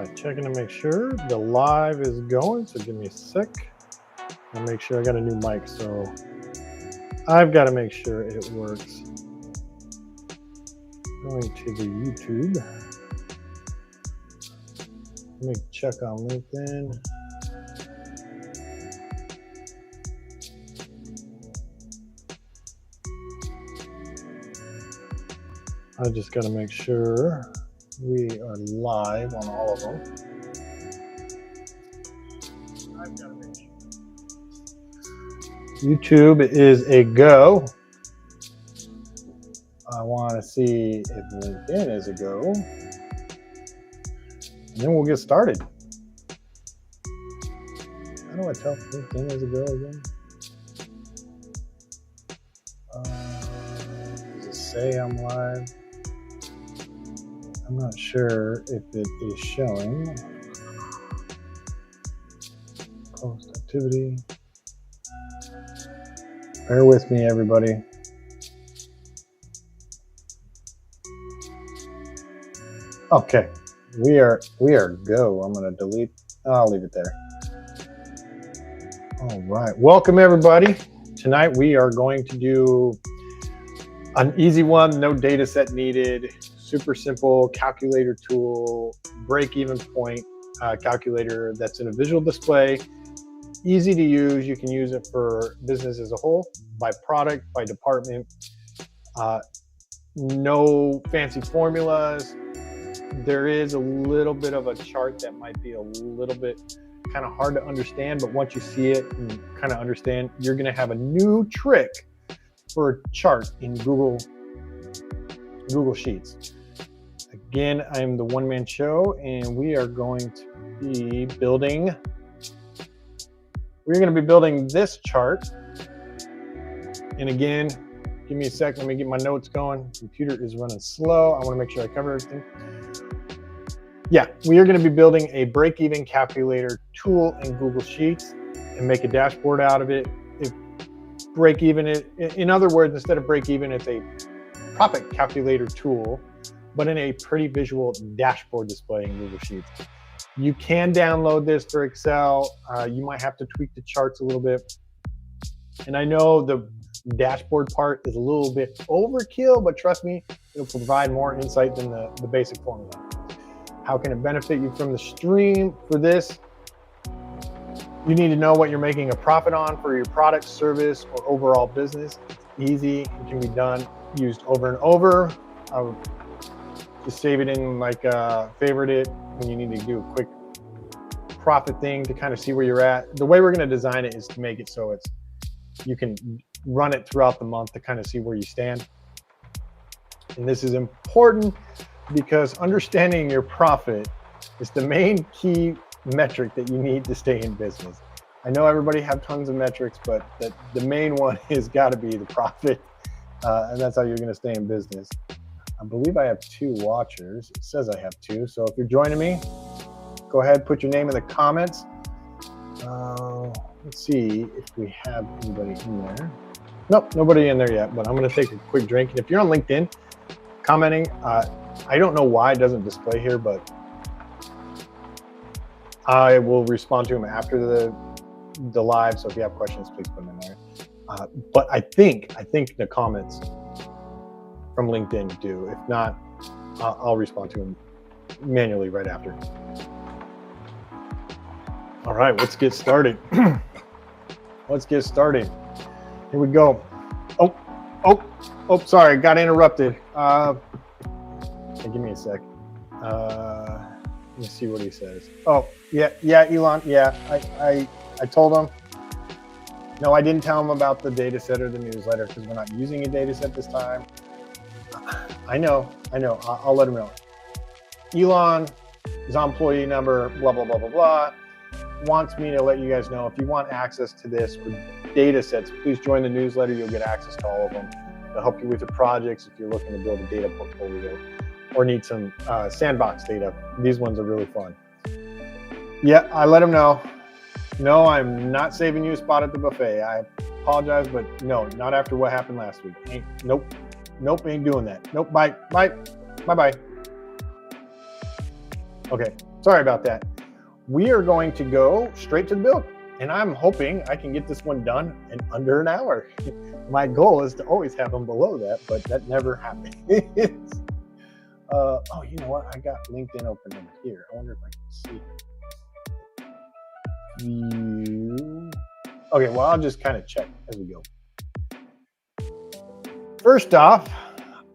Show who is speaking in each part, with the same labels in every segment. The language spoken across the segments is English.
Speaker 1: right, checking to make sure the live is going. So give me a sec. I'll make sure I got a new mic. So I've got to make sure it works. Going to the YouTube. Let me check on LinkedIn. I just got to make sure we are live on all of them. I've got to make sure. YouTube is a go. I want to see if LinkedIn is a go. And then we'll get started. How do I tell if LinkedIn is a go again? Does it say I'm live? I'm not sure if it is showing. Post activity. Bear with me, everybody. Okay, we are go. I'm gonna delete. I'll leave it there. All right, welcome everybody. Tonight we are going to do an easy one, no data set needed, super simple calculator tool, break-even point calculator that's in a visual display, easy to use. You can use it for business as a whole, by product, by department. No fancy formulas. There is a little bit of a chart that might be a little bit kind of hard to understand, but once you see it and kind of understand, you're going to have a new trick for a chart in Google Sheets. Again, I'm the one-man show, and we are going to be building this chart. And again, give me a sec. Let me get my notes going. Computer is running slow. I want to make sure I cover everything. Yeah, we are going to be building a break-even calculator tool in Google Sheets and make a dashboard out of it. In other words, instead of break-even, it's a profit calculator tool, but in a pretty visual dashboard display in Google Sheets. You can download this for Excel. You might have to tweak the charts a little bit. And I know the dashboard part is a little bit overkill, but trust me, it'll provide more insight than the basic formula. How can it benefit you from the stream? For this, you need to know what you're making a profit on for your product, service, or overall business. It's easy. It can be done, used over and over. I would just save it in, like favorite it when you need to do a quick profit thing to kind of see where you're at. The way we're going to design it is to make it so you can run it throughout the month to kind of see where you stand. And this is important because understanding your profit is the main key metric that you need to stay in business. I know everybody have tons of metrics, but the main one has got to be the profit, and that's how you're going to stay in business. I believe I have 2 watchers. It says I have 2. So if you're joining me, go ahead, put your name in the comments. Let's see if we have anybody in there. Nope, nobody in there yet, but I'm going to take a quick drink. And if you're on LinkedIn commenting, I don't know why it doesn't display here, but I will respond to them after the live. So if you have questions, please put them in there. But I think the comments from LinkedIn do. If not, I'll respond to them manually right after. All right, let's get started. Let's get started. Here we go. Oh, sorry, got interrupted. Give me a sec. Let me see what he says. Oh, yeah, Elon. Yeah, I told him. No, I didn't tell him about the data set or the newsletter because we're not using a data set this time. I know. I'll let him know. Elon, his employee number, blah, blah, blah, blah, blah, wants me to let you guys know if you want access to this for data sets, please join the newsletter. You'll get access to all of them. They'll help you with your projects if you're looking to build a data portfolio or need some sandbox data. These ones are really fun. Yeah, I let him know. No, I'm not saving you a spot at the buffet. I apologize, but no, not after what happened last week. Nope, ain't doing that. Nope, bye. Okay, Sorry about that. We are going to go straight to the build, and I'm hoping I can get this one done in under an hour. My goal is to always have them below that, but that never happens. Oh, you know what? I got LinkedIn open over here. I wonder if I can see view. Okay, well, I'll just kind of check as we go. First off,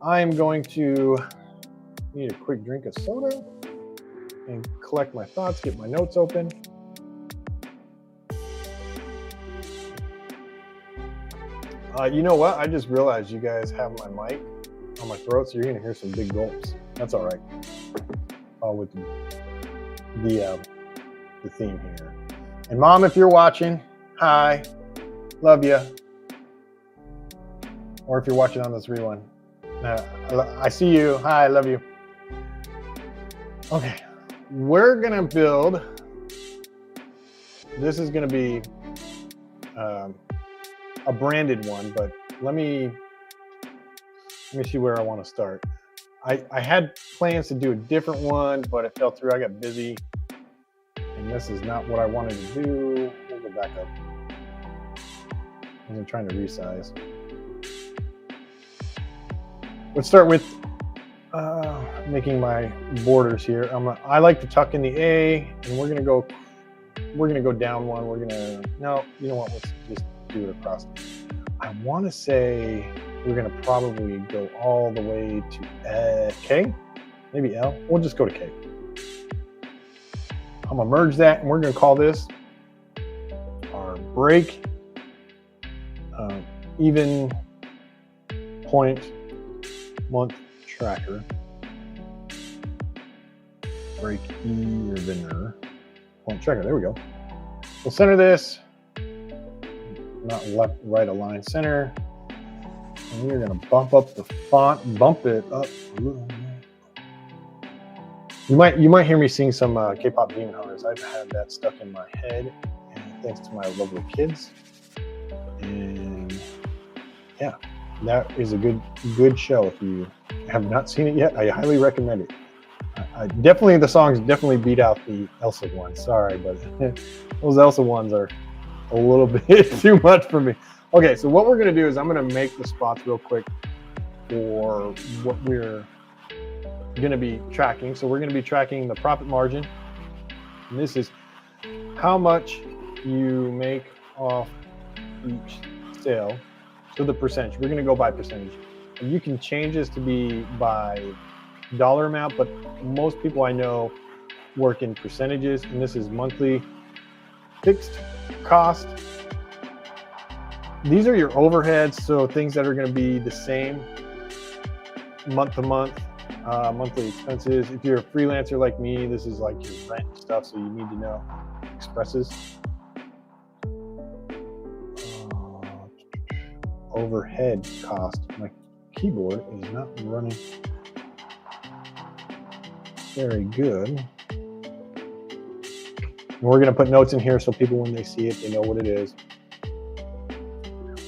Speaker 1: I'm going to need a quick drink of soda and collect my thoughts, get my notes open. You know what? I just realized you guys have my mic on my throat, so you're gonna hear some big gulps. That's all right. With the theme here. And Mom, if you're watching, hi, love you. Or if you're watching on this rerun, I see you. Hi, I love you. Okay, we're gonna build. This is gonna be a branded one, but let me see where I want to start. I had plans to do a different one, but it fell through. I got busy, and this is not what I wanted to do. We'll go back up. I'm trying to resize. Let's start with making my borders here. I like to tuck in the A, and we're gonna go down one. No, you know what? Let's just do it across. I want to say we're going to probably go all the way to K, maybe L. We'll just go to K. I'm going to merge that, and we're going to call this our break even point month tracker. Break evener point tracker. There we go. We'll center this. Not left, right align, center. And we're gonna bump up the font, bump it up a little bit. You might hear me sing some K-pop Demon Hunters. I've had that stuck in my head, and thanks to my lovely kids. And yeah, that is a good show. If you have not seen it yet, I highly recommend it. Definitely the songs definitely beat out the Elsa ones. Sorry, but those Elsa ones are a little bit too much for me. Okay, so what we're gonna do is I'm gonna make the spots real quick for what we're gonna be tracking. So we're gonna be tracking the profit margin. And this is how much you make off each sale. So the percentage, we're gonna go by percentage. And you can change this to be by dollar amount, but most people I know work in percentages, and this is monthly fixed cost. These are your overheads, so things that are going to be the same month to month, monthly expenses. If you're a freelancer like me, this is like your rent stuff, so you need to know expresses. Overhead cost. My keyboard is not running very good. And we're going to put notes in here so people, when they see it, they know what it is.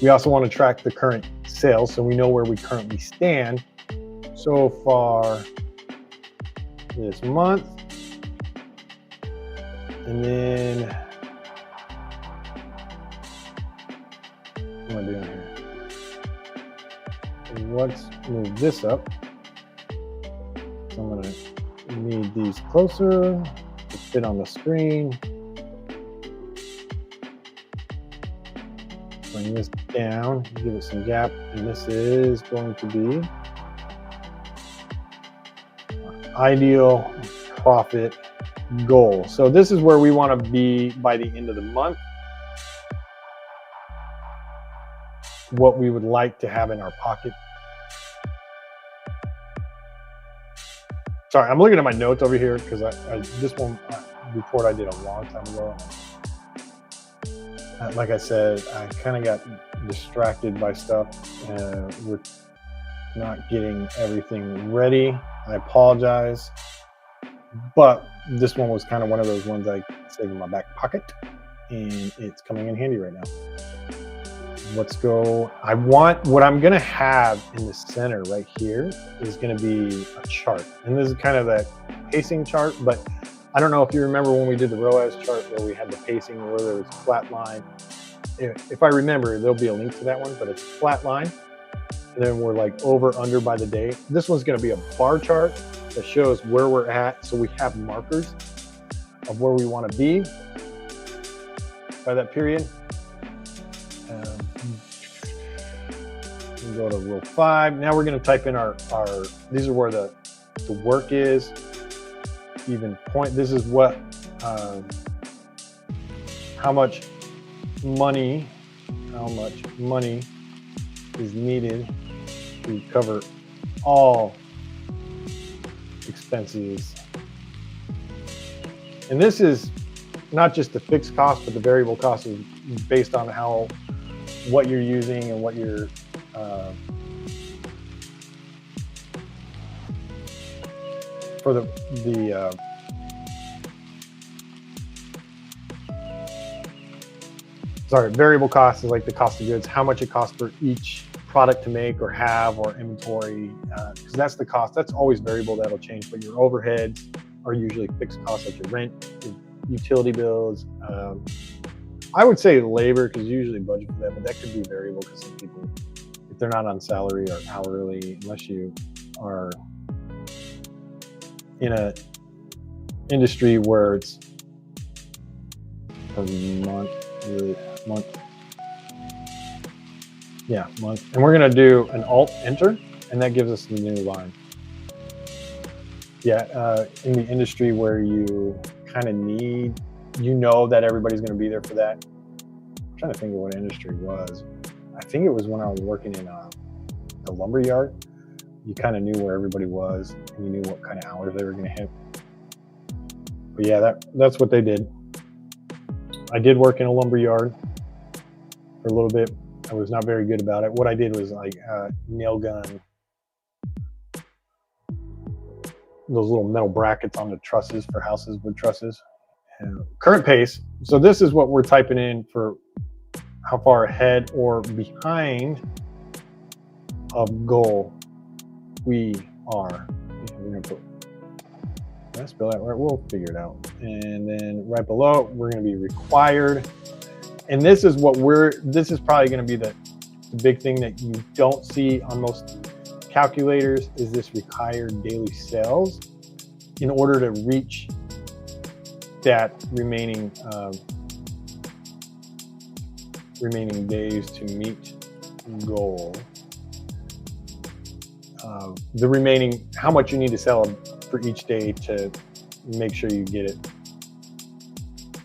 Speaker 1: We also want to track the current sales, so we know where we currently stand so far this month. And then, what am I doing here? Let's move this up. So I'm going to need these closer to fit on the screen. Bring this down, give it some gap, and this is going to be our ideal profit goal. So this is where we want to be by the end of the month. What we would like to have in our pocket. Sorry, I'm looking at my notes over here because this one report I did a long time ago. Like I said, I kind of got distracted by stuff. We're not getting everything ready. I apologize. But this one was kind of one of those ones I saved in my back pocket, and it's coming in handy right now. Let's go. What I'm going to have in the center right here is going to be a chart. And this is kind of that pacing chart, but I don't know if you remember when we did the ROAS chart where we had the pacing where there was a flat line. If I remember, there'll be a link to that one, but it's a flat line. And then we're like over, under by the day. This one's going to be a bar chart that shows where we're at. So we have markers of where we want to be by that period. We go to rule 5. Now we're going to type in our these are where the work is. Even point, this is what, how much money is needed to cover all expenses. And this is not just the fixed cost, but the variable cost is based on what you're using and what you're for the variable cost is like the cost of goods, how much it costs for each product to make or have or inventory, because that's the cost. That's always variable, that'll change, but your overheads are usually fixed costs, like your rent, your utility bills. I would say labor, because you usually budget for that, but that could be variable because some people, if they're not on salary or hourly, unless you are in a industry where it's per month. Yeah, month. And we're going to do an Alt Enter, and that gives us the new line. Yeah, in the industry where you kind of need, that everybody's going to be there for that. I'm trying to think of what industry it was. I think it was when I was working in the lumber yard. You kind of knew where everybody was, and you knew what kind of hours they were going to hit. But yeah, that's what they did. I did work in a lumber yard for a little bit. I was not very good about it. What I did was like nail gun those little metal brackets on the trusses for houses, wood trusses. And current pace. So this is what we're typing in for how far ahead or behind of goal we are. We're gonna put, did I spell that right? We'll figure it out. And then right below, we're gonna be required. And this is this is probably gonna be the big thing that you don't see on most calculators, is this required daily sales in order to reach that remaining days to meet goal. The remaining, how much you need to sell for each day to make sure you get it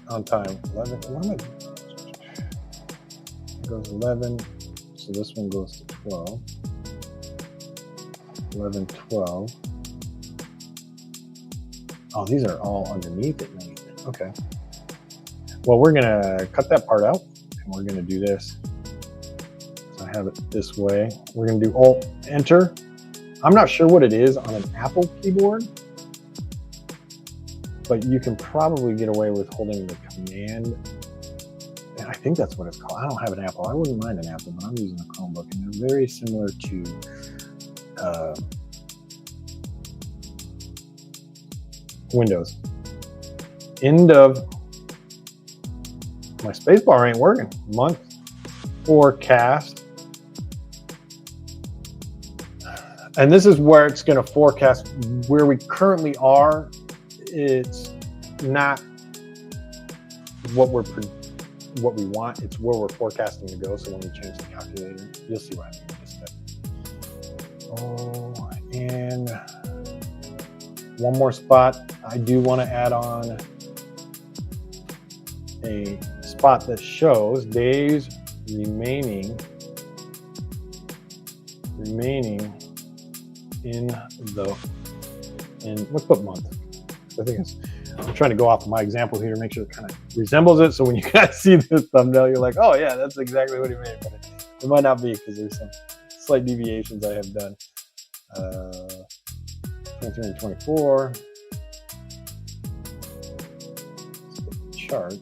Speaker 1: on time. 11, what am I? It goes 11, so this one goes to 12. 11, 12. Oh, these are all underneath it. Okay. Well, we're gonna cut that part out, and we're gonna do this. So I have it this way. We're gonna do Alt Enter. I'm not sure what it is on an Apple keyboard, but you can probably get away with holding the Command. And I think that's what it's called. I don't have an Apple. I wouldn't mind an Apple, but I'm using a Chromebook, and they're very similar to Windows. End of, my spacebar ain't working. Month forecast. And this is where it's going to forecast where we currently are. It's not what we want. It's where we're forecasting to go. So when we change the calculator, you'll see what I mean. Oh, and one more spot. I do want to add on a spot that shows days remaining let's put month. I think I'm trying to go off of my example here to make sure it kind of resembles it. So when you guys see the thumbnail, you're like, oh yeah, that's exactly what he made. But it might not be, because there's some slight deviations I have done. 23 and 24. Chart.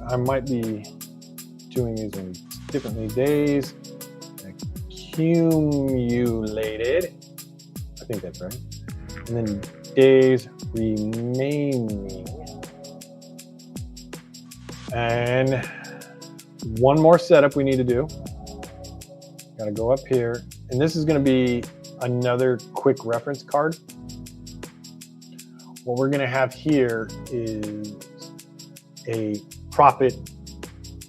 Speaker 1: I might be doing these in differently. Days accumulated. I think that's right. And then days remaining. And one more setup we need to do. Got to go up here. And this is going to be another quick reference card. What we're going to have here is a profit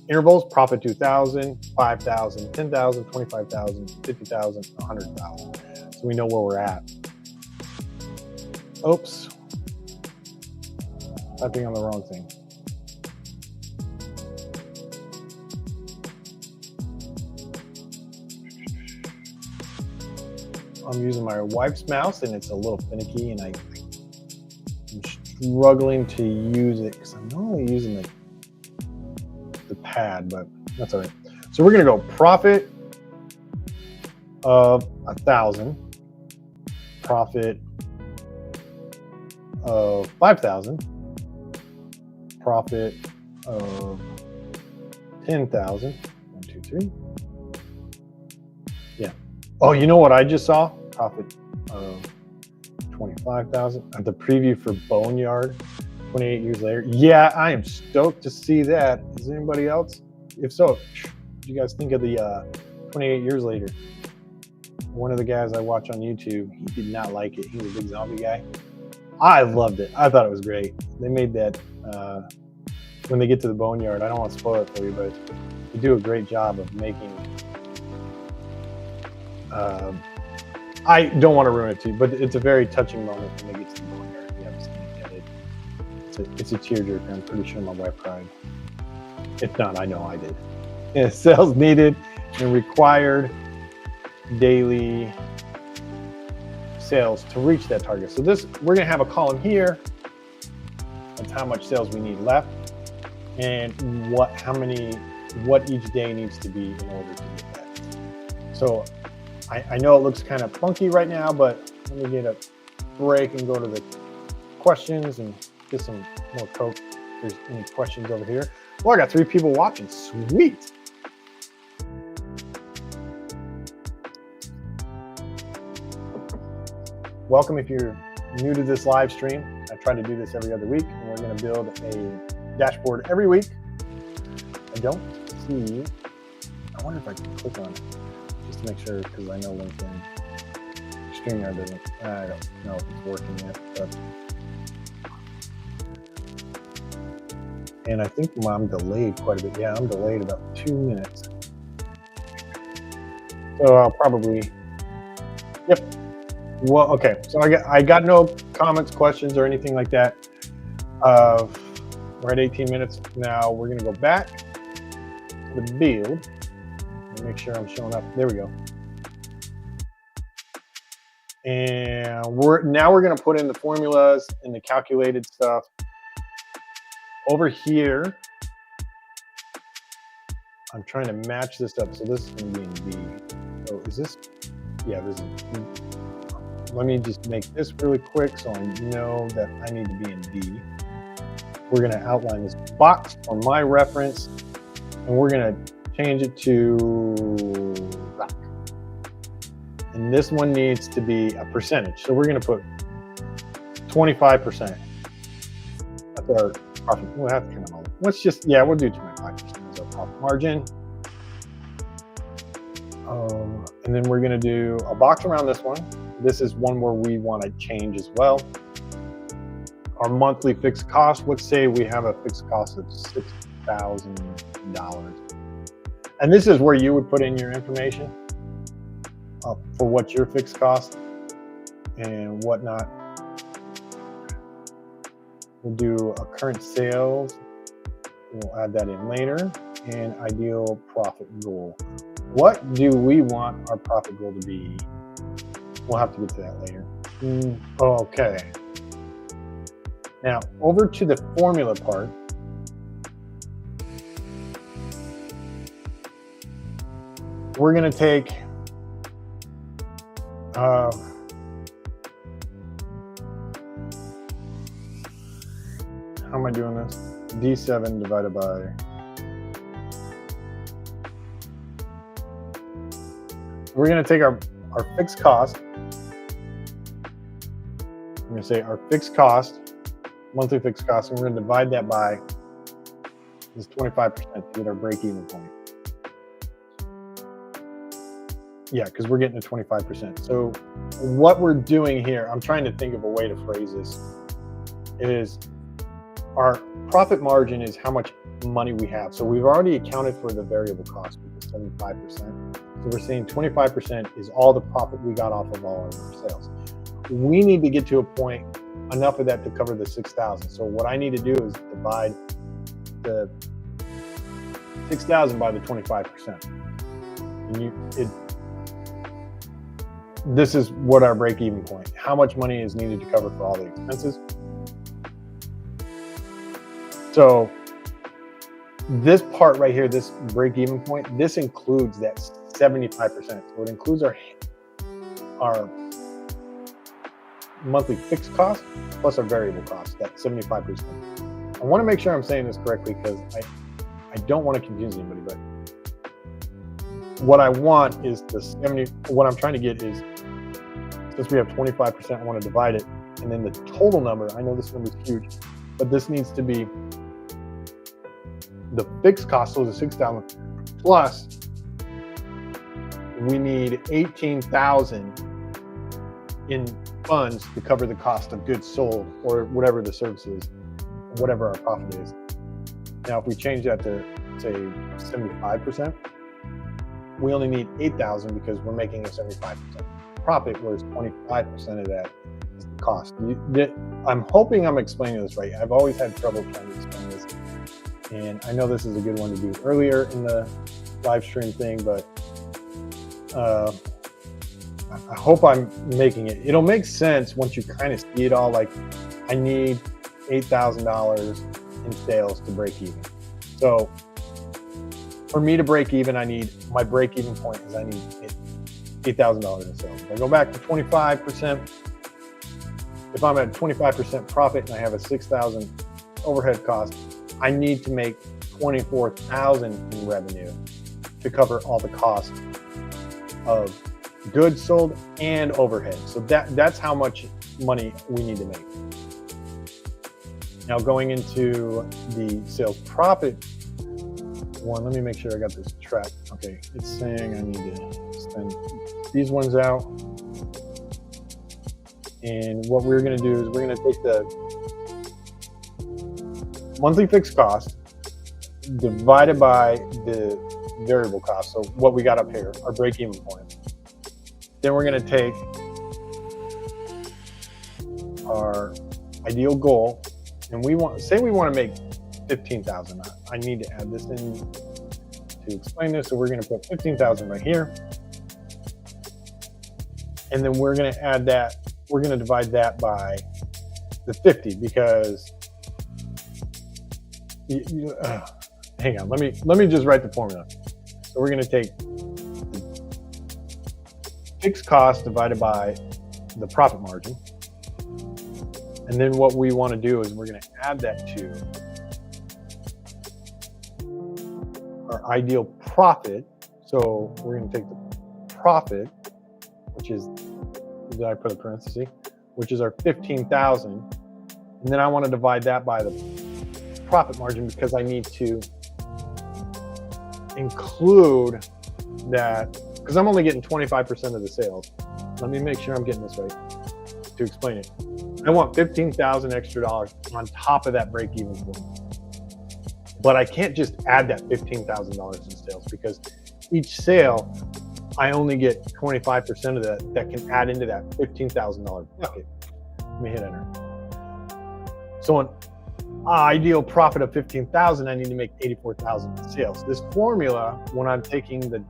Speaker 1: intervals, profit 2,000, 5,000, 10,000, 25,000, 50,000, 100,000. So we know where we're at. Oops. Typing on the wrong thing. I'm using my wife's mouse and it's a little finicky and I'm struggling to use it because I'm normally using the pad, but that's all right. So we're gonna go profit of 1,000, profit of 5,000, profit of 10,000. 1, 2, 3. Yeah. Oh, you know what I just saw? Profit of 25,000 at the preview for Boneyard 28 years later. Yeah, I am stoked to see that. Is anybody else? If so, what do you guys think of the 28 years later? One of the guys I watch on YouTube, he did not like it. He was a big zombie guy. I loved it. I thought it was great. They made that when they get to the Boneyard. I don't want to spoil it for you, but they do a great job of making. I don't want to ruin it to you, but it's a very touching moment when they get to the Boneyard. If you haven't seen it yet, it's a tearjerker. I'm pretty sure my wife cried. If not, I know I did. Yeah, sales needed and required daily sales to reach that target. So this, we're going to have a column here. That's how much sales we need left, and what each day needs to be in order to get that. So I know it looks kind of funky right now, but let me get a break and go to the questions and get some more Coke. If there's any questions over here. Well, I got 3 people watching. Sweet. Welcome if you're new to this live stream. I try to do this every other week, and we're going to build a dashboard every week. I don't see, I wonder if I can click on it just to make sure, because I know LinkedIn, StreamYard doesn't, I don't know if it's working yet. But, and I think I'm delayed quite a bit. Yeah, I'm delayed about 2 minutes. So I'll probably, yep. Well, okay, so I got no comments, questions, or anything like that. We're at 18 minutes now. We're gonna go back to the build and make sure I'm showing up. There we go. And we're gonna put in the formulas and the calculated stuff. Over here, I'm trying to match this up. So this is gonna be in B. So is this, yeah, this is B. Let me just make this really quick so I know that I need to be in D. We're going to outline this box for my reference, and we're going to change it to black. And this one needs to be a percentage. So we're going to put 25%. That's our profit. We'll have to turn on all. Let's just, yeah, we'll do 25% as our profit margin. And then we're going to do a box around this one. This is one where we want to change as well. Our monthly fixed cost, let's say we have a fixed cost of $6,000. And this is where you would put in your information for what's your fixed cost and whatnot. We'll do a current sales. We'll add that in later. And ideal profit goal. What do we want our profit goal to be? We'll have to get to that later. Okay. Now, over to the formula part. We're going to take, how am I doing this? D7 divided by, we're going to take our fixed cost. I'm going to say our fixed cost, monthly fixed cost, and we're going to divide that by this 25% to get our break-even point. Yeah, because we're getting to 25%. So what we're doing here, I'm trying to think of a way to phrase this, is our profit margin is how much money we have. So we've already accounted for the variable cost, which is 75%. So we're saying 25% is all the profit we got off of all of our sales. We need to get to a point, enough of that to cover the 6,000. So what I need to do is divide the 6,000 by the 25%. And this is what our break-even point. How much money is needed to cover for all the expenses? So this part right here, this break-even point, this includes that 75%. So it includes our monthly fixed cost plus our variable cost, that 75%. I want to make sure I'm saying this correctly because I don't want to confuse anybody, but what I want is what I'm trying to get is, since we have 25%, I want to divide it, and then the total number, I know this number is huge, but this needs to be the fixed cost, so the 6,000 plus we need 18,000 in funds to cover the cost of goods sold or whatever the service is, whatever our profit is. Now, if we change that to say 75%, we only need 8,000 because we're making a 75% profit, whereas 25% of that is the cost. I'm hoping I'm explaining this right. I've always had trouble trying to explain this, and I know this is a good one to do earlier in the live stream thing, but I hope I'm making it. It'll make sense once you kind of see it all. Like, I need $8,000 in sales to break even. So for me to break even, my break even point is I need $8,000 in sales. If I go back to 25%, if I'm at 25% profit and I have a 6,000 overhead cost, I need to make 24,000 in revenue to cover all the costs of goods sold and overhead. So that's how much money we need to make. Now, going into the sales profit one, let me make sure I got this tracked. Okay, it's saying I need to send these ones out. And what we're going to do is we're going to take the monthly fixed cost divided by the variable cost. So what we got up here, our break-even point. Then we're going to take our ideal goal, and we want to make 15,000. I need to add this in to explain this. So we're going to put 15,000 right here. And then we're going to add that, we're going to divide that by the 50 because, hang on, let me just write the formula. So we're going to take fixed cost divided by the profit margin. And then what we want to do is we're going to add that to our ideal profit. So we're going to take the profit, which is, did I put a parenthesis, which is our 15,000. And then I want to divide that by the profit margin because I need to include that, because I'm only getting 25% of the sales. Let me make sure I'm getting this right to explain it. I want 15,000 extra dollars on top of that break-even point. But I can't just add that $15,000 in sales because each sale, I only get 25% of that can add into that $15,000 bucket. Let me hit enter. So an ideal profit of 15,000, I need to make 84,000 in sales. This formula, when I'm taking the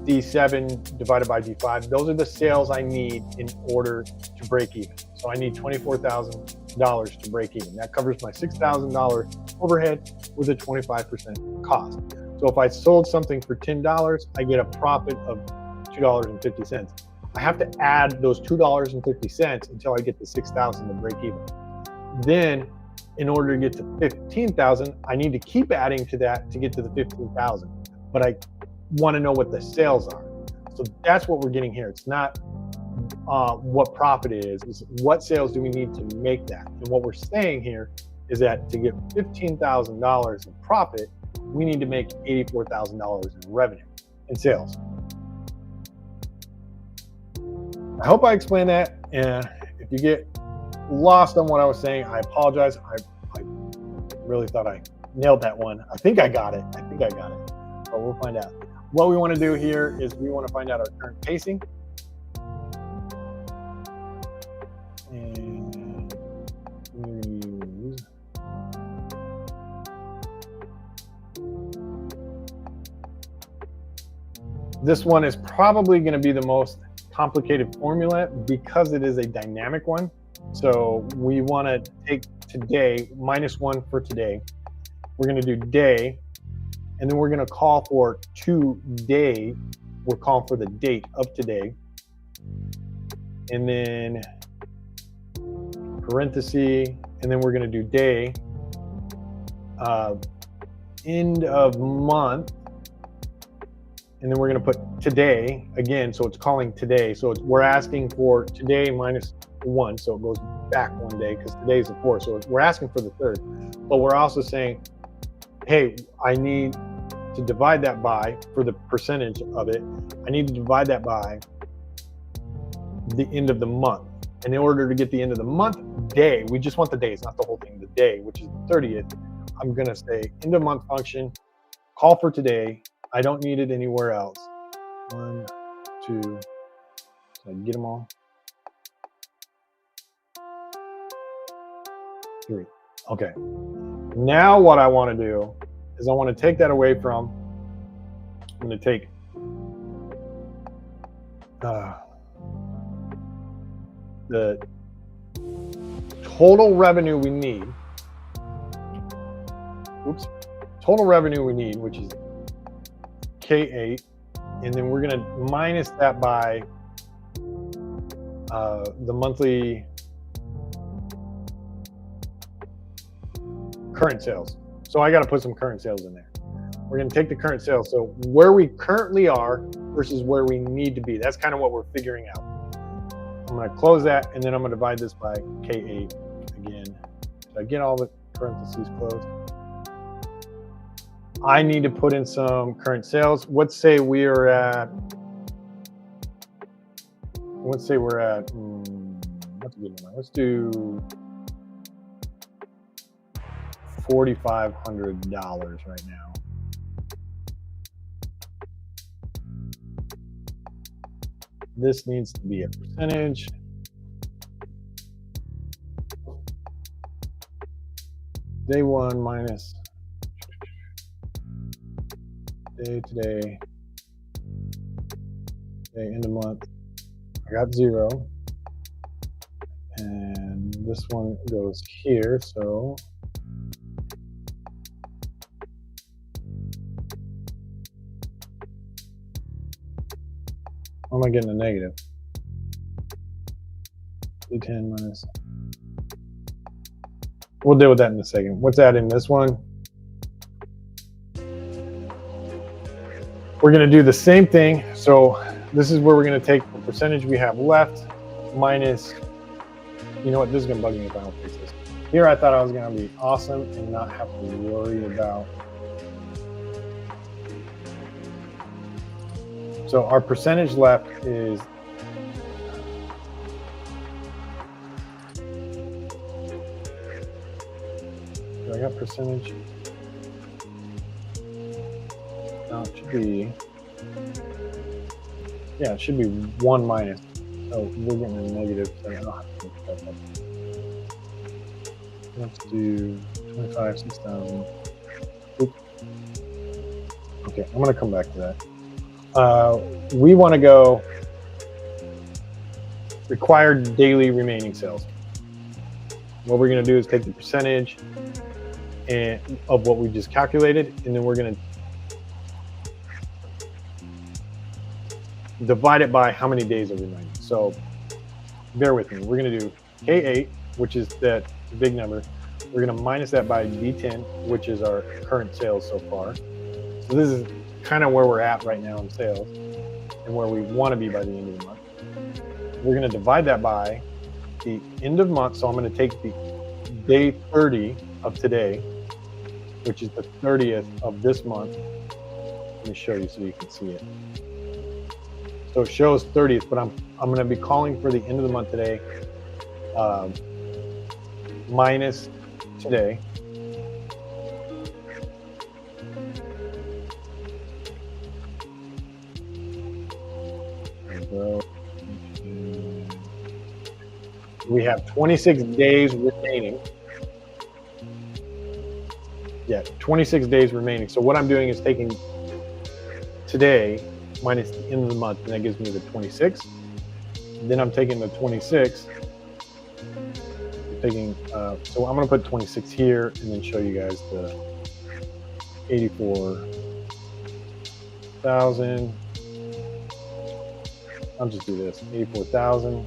Speaker 1: D7 divided by D5, those are the sales I need in order to break even. So I need $24,000 to break even. That covers my $6,000 overhead with a 25% cost. So if I sold something for $10, I get a profit of $2.50. I have to add those $2.50 until I get to $6,000 to break even. Then, in order to get to $15,000, I need to keep adding to that to get to the $15,000. But I want to know what the sales are. So that's what we're getting here. It's not what profit is what sales do we need to make that. And what we're saying here is that to get $15,000 in profit, we need to make $84,000 in revenue in sales. I hope I explained that. And if you get lost on what I was saying, I apologize. I really thought I nailed that one. I think I got it. But we'll find out. What we want to do here is we want to find out our current pacing. And use this one is probably going to be the most complicated formula because it is a dynamic one. So we want to take today -1 for today. We're going to do day, and then we're going to call for today. We're calling for the date of today, and then parenthesis, and then we're going to do day, end of month, and then we're going to put today again. So it's calling today. So we're asking for today -1, so it goes back 1 day because today's the 4th. So we're asking for the 3rd, but we're also saying, hey, I need to divide that by, for the percentage of it, I need to divide that by the end of the month. And in order to get the end of the month day, we just want the days, not the whole thing, the day, which is the 30th. I'm going to say end of month function, call for today. I don't need it anywhere else. 1, 2, so I get them all. 3. Okay. Now what I want to do is I want to take that away from, I'm going to take the total revenue we need. Total revenue we need, which is K8, and then we're going to minus that by the monthly current sales. So I got to put some current sales in there. We're going to take the current sales. So where we currently are versus where we need to be. That's kind of what we're figuring out. I'm going to close that, and then I'm going to divide this by K8 again. So I get all the parentheses closed. I need to put in some current sales. Let's say we're at, what's a good number? Let's do $4,500 right now. This needs to be a percentage. Day 1 minus day today, day end of month. I got 0. And this one goes here, so why am I getting a negative? D10 minus. We'll deal with that in a second. What's that in this one? We're going to do the same thing. So this is where we're going to take the percentage we have left minus, you know what, this is going to bug me if I don't fix this. Here I thought I was going to be awesome and not have to worry about. So our percentage left is I got percentage. Now it should be, yeah, it should be 1 minus. So we're getting a negative. So I don't have to look that up. Let's do 25, 6,000. Okay, I'm going to come back to that. We want to go required daily remaining sales. What we're going to do is take the percentage of what we just calculated, and then we're going to divide it by how many days are remaining. So bear with me. We're going to do K8, which is that big number. We're going to minus that by D10, which is our current sales so far. So this is kind of where we're at right now in sales and where we want to be by the end of the month. We're going to divide that by the end of month. So I'm going to take the day 30 of today, which is the 30th of this month. Let me show you so you can see it. So it shows 30th, but I'm going to be calling for the end of the month today, minus today. We have 26 days remaining. Yeah, 26 days remaining. So what I'm doing is taking today minus the end of the month, and that gives me the 26. Then I'm taking the 26. So I'm going to put 26 here and then show you guys the 84,000. I'll just do this, 84,000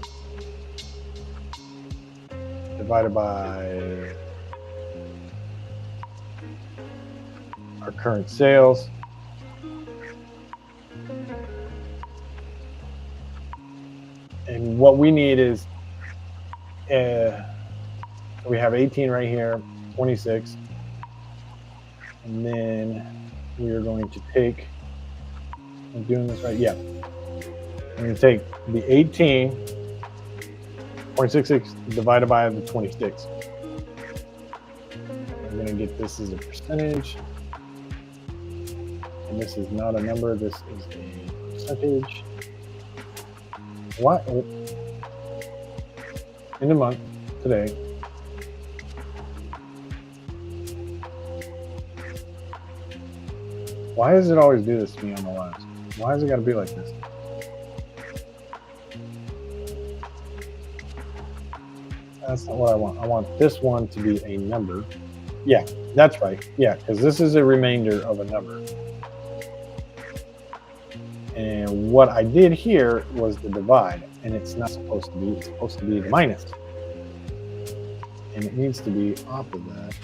Speaker 1: divided by our current sales. And what we need is, we have 18 right here, 26. And then we are going to take, I'm doing this right, yeah. I'm going to take the 18, 0.66 divided by the 26. I'm going to get this as a percentage. And this is not a number, this is a percentage. What? In the month, today. Why does it always do this to me on the last? Why has it got to be like this? That's not what I want. I want this one to be a number. Yeah, that's right. Yeah, because this is a remainder of a number. And what I did here was the divide, and it's not supposed to be. It's supposed to be the minus. And it needs to be off of that.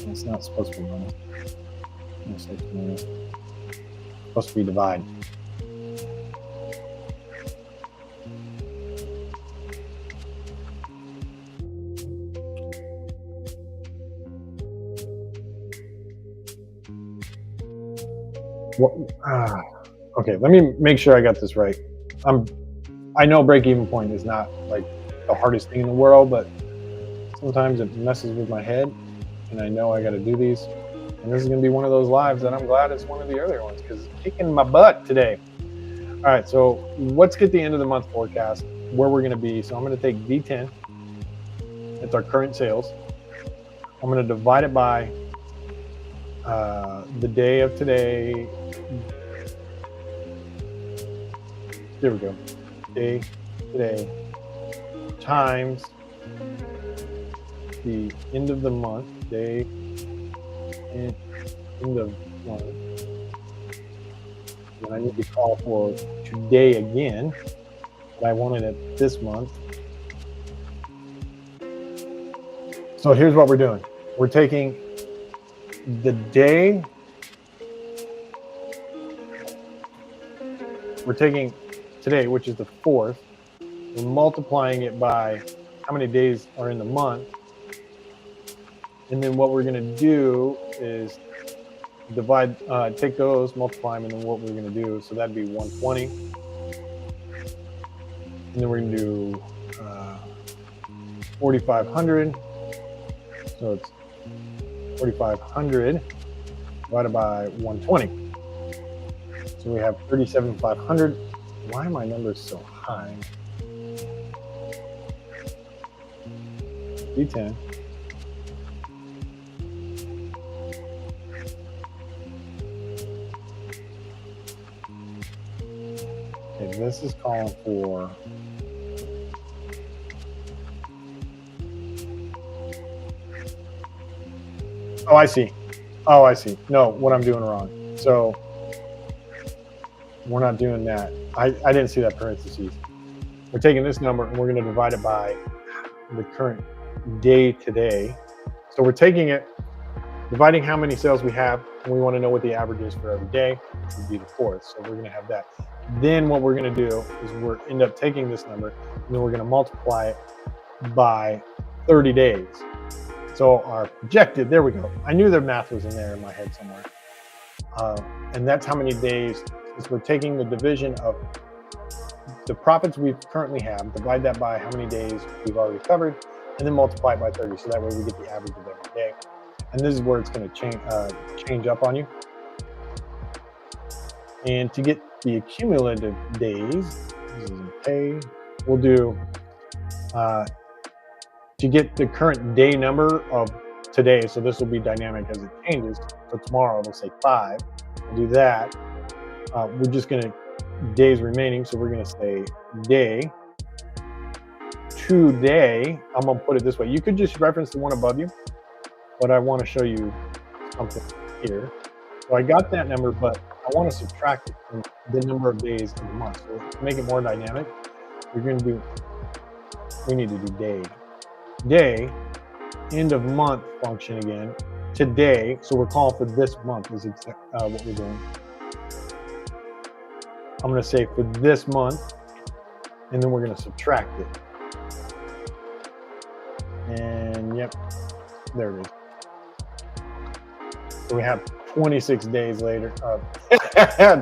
Speaker 1: It's not supposed to be minus. It's supposed to be divide. Okay, let me make sure I got this right. I know break-even point is not like the hardest thing in the world, but sometimes it messes with my head, and I know I got to do these. And this is going to be one of those lives that I'm glad it's one of the earlier ones because it's kicking my butt today. All right, so let's get the end of the month forecast, where we're going to be. So I'm going to take D10. It's our current sales. I'm going to divide it by the day of today. There we go. Day today times the end of the month. Day and end of month. And I need to call for today again, but I wanted it this month. So here's what we're doing. We're taking the day, we're taking today, which is the 4th, we're multiplying it by how many days are in the month. And then what we're going to do is divide, take those, multiply them, and then what we're going to do, so that'd be 120. And then we're going to do 4,500. So it's 4,500 divided by 120. So we have 37,500. Why are my numbers so high? D10. Okay, this is calling for oh, I see. Oh, I see. No, what I'm doing wrong. So we're not doing that. I didn't see that parentheses. We're taking this number and we're going to divide it by the current day today. So we're taking it, dividing how many sales we have and we want to know what the average is for every day, which would be the fourth. So we're going to have that. Then what we're going to do is we're end up taking this number and then we're going to multiply it by 30 days. So our projected, there we go. I knew the math was in there in my head somewhere. And that's how many days, since we're taking the division of the profits we currently have, divide that by how many days we've already covered, and then multiply it by 30. So that way we get the average of every day. And this is where it's going to change up on you. And to get the accumulative days, this is okay, we'll do, to get the current day number of today, so this will be dynamic as it changes. So tomorrow it'll say 5. We'll do that. We're just going to days remaining, so we're going to say day. Today, I'm going to put it this way. You could just reference the one above you, but I want to show you something here. So I got that number, but I want to subtract it from the number of days of the month. So to make it more dynamic, we're going to do, we need to do day. Day, end of month function again. Today, so we're calling for this month is what we're doing. I'm going to say for this month, and then we're going to subtract it. And yep, there it is. So we have 26 days later,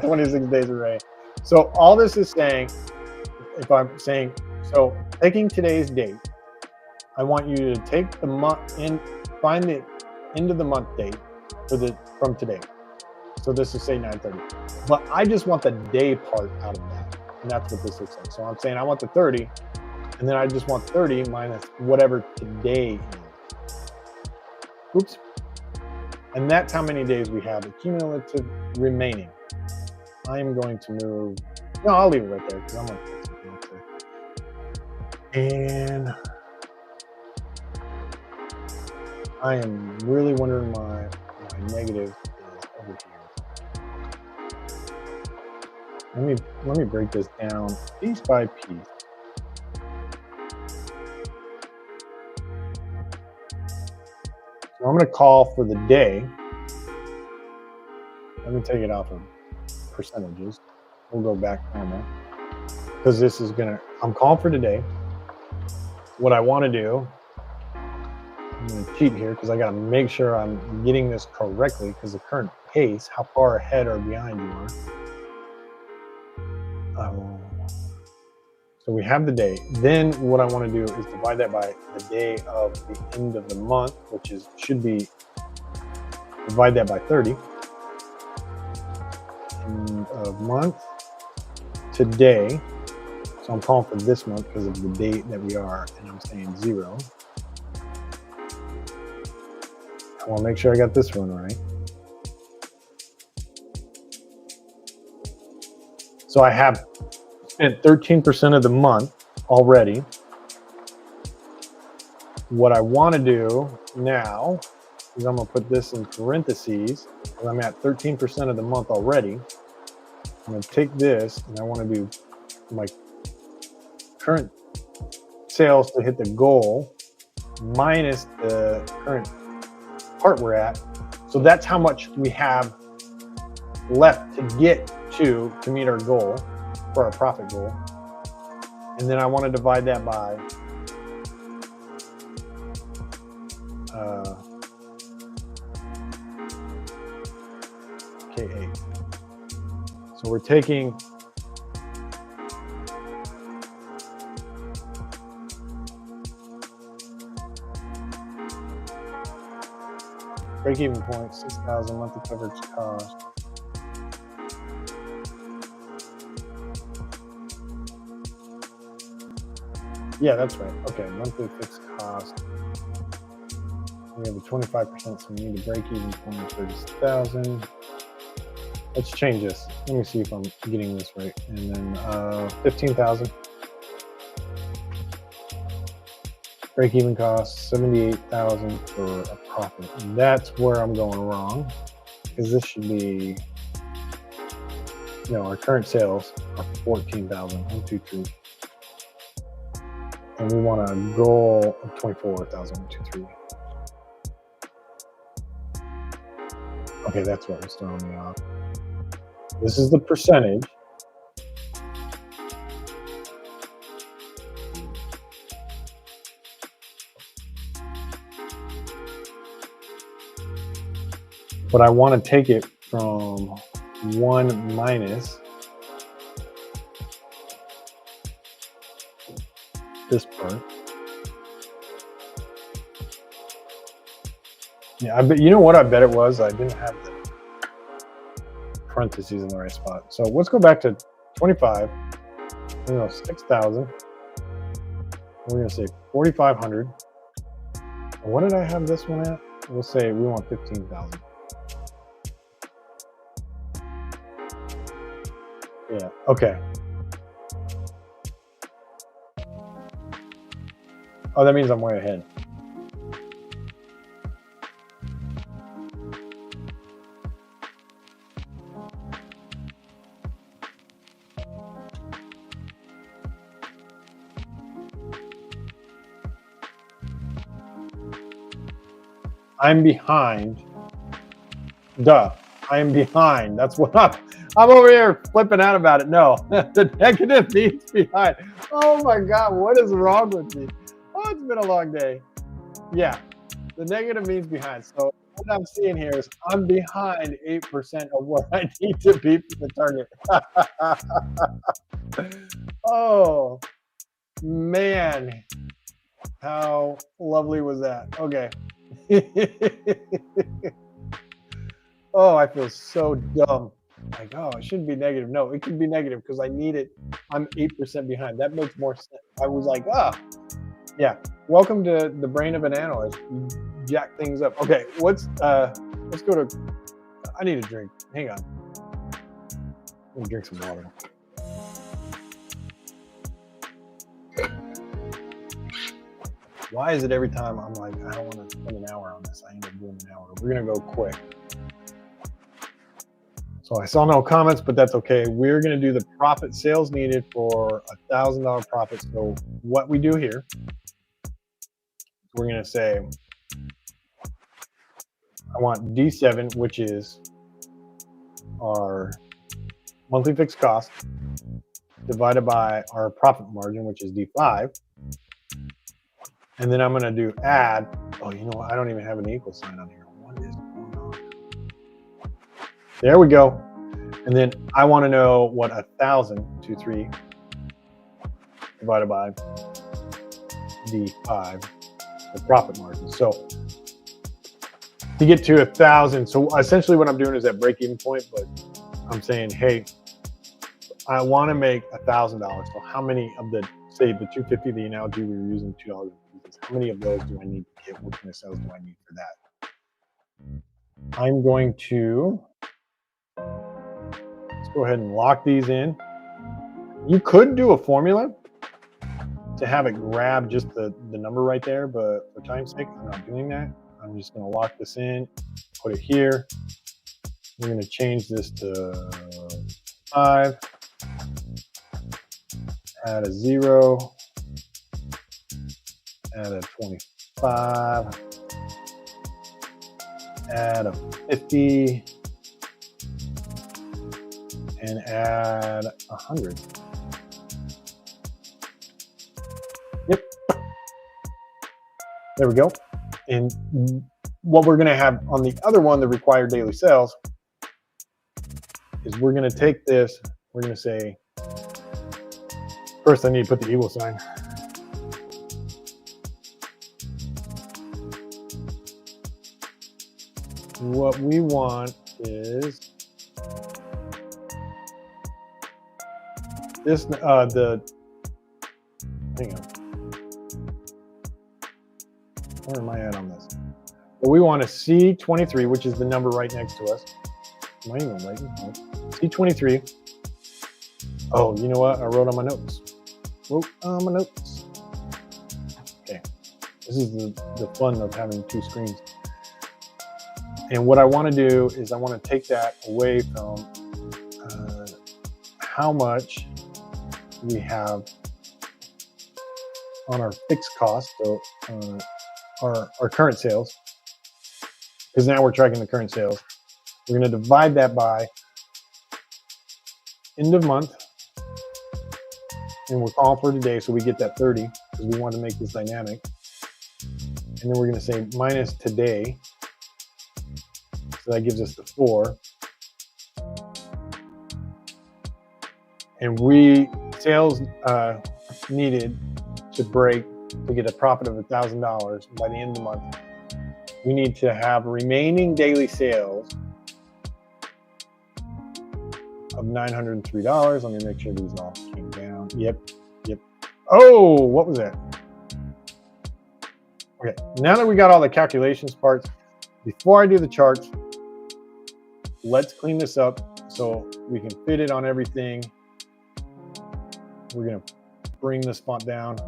Speaker 1: 26 days array. So all this is saying, if I'm saying, so taking today's date, I want you to take the month in, find the end of the month date from today. So this is say 9:30, but I just want the day part out of that, and that's what this looks like. So I'm saying I want the 30, and then I just want 30 minus whatever today is. Oops. And that's how many days we have accumulative remaining. I am going to move, no, I'll leave it right there because I'm going to put something else there. And I am really wondering my negative is over here. Let me break this down piece by piece. So I'm going to call for the day. Let me take it off of percentages. We'll go back normal because this is going to, I'm calling for today. What I want to do, I'm going to cheat here because I got to make sure I'm getting this correctly because the current pace, how far ahead or behind you are. So we have the day. Then what I want to do is divide that by the day of the end of the month, which is should be, divide that by 30. End of month, today. So I'm calling for this month because of the date that we are, and I'm saying 0. I want to make sure I got this one right. So I have spent 13% of the month already. What I want to do now is I'm going to put this in parentheses because I'm at 13% of the month already. I'm going to take this and I want to do my current sales to hit the goal minus the current part we're at. So that's how much we have left to get to meet our goal for our profit goal. And then I want to divide that by K8. So we're taking break-even point, 6,000 monthly coverage cost. Yeah, that's right. Okay, monthly fixed cost. We have a 25%, so we need a break-even point of 30,000. Let's change this. Let me see if I'm getting this right. And then 15,000. Break-even cost 78,000 for a profit. And that's where I'm going wrong, because this should be, our current sales are 14,000. 1, 2, 3. And we want a goal of 24,000. 1, 2, 3. Okay, that's what was throwing me off. This is the percentage. But I want to take it from 1 minus this part. Yeah, I bet, you know what I bet it was? I didn't have the parentheses in the right spot. So let's go back to 25, 6,000. We're going to say 4,500. And what did I have this one at? We'll say we want 15,000. Yeah, okay. Oh, that means I'm way ahead. I'm behind. Duh. I am behind. That's what I'm over here flipping out about it. No, the negative means behind. Oh my God, what is wrong with me? Oh, it's been a long day. Yeah, the negative means behind. So what I'm seeing here is I'm behind 8% of what I need to be for the target. Oh, man. How lovely was that? Okay. Oh, I feel so dumb. Like, oh, it shouldn't be negative. No, it can be negative because I need it. I'm 8% behind. That makes more sense. I was like, yeah. Welcome to the brain of an analyst. You jack things up. Okay, let's go to. I need a drink. Hang on. Let me drink some water. Why is it every time I'm like, I don't want to spend an hour on this, I end up doing an hour? We're gonna go quick. So I saw no comments, but that's okay. We're going to do the profit sales needed for $1,000 profit. So what we do here, we're going to say, I want D7, which is our monthly fixed cost, divided by our profit margin, which is D5. And then I'm going to do add. Oh, you know what? I don't even have an equal sign on here. What is going on? There we go. And then I want to know what 1,023 divided by D5, the profit margin. So to get to 1,000, so essentially what I'm doing is at break-even point, but I'm saying, hey, I want to make $1,000. So how many of the, say the 250, the analogy we were using, $2, how many of those do I need to get? What kind of sales do I need for that? I'm going to, let's go ahead and lock these in. You could do a formula to have it grab just the number right there, but for time's sake, I'm not doing that. I'm just going to lock this in, put it here. We're going to change this to 5, add a 0, add a 25, add a 50, and add 100. Yep. There we go. And what we're going to have on the other one, the required daily sales, is we're going to take this, we're going to say, first I need to put the equal sign. What we want is this, hang on. Where am I at on this? Well, we want a C23, which is the number right next to us. Am I even writing? C23. Oh, you know what? I wrote on my notes. Okay. This is the fun of having two screens. And what I want to do is I want to take that away from how much we have on our fixed cost, so our current sales, because now we're tracking the current sales. We're going to divide that by end of month, and we're calling for today, so we get that 30 because we want to make this dynamic. And then we're going to say minus today, so that gives us the 4. And we sales needed to break to get a profit of $1,000 by the end of the month. We need to have remaining daily sales of $903. Let me make sure these all came down. Yep. Oh, what was that? Okay, now that we got all the calculations parts, before I do the charts, let's clean this up so we can fit it on everything. We're gonna bring this font down.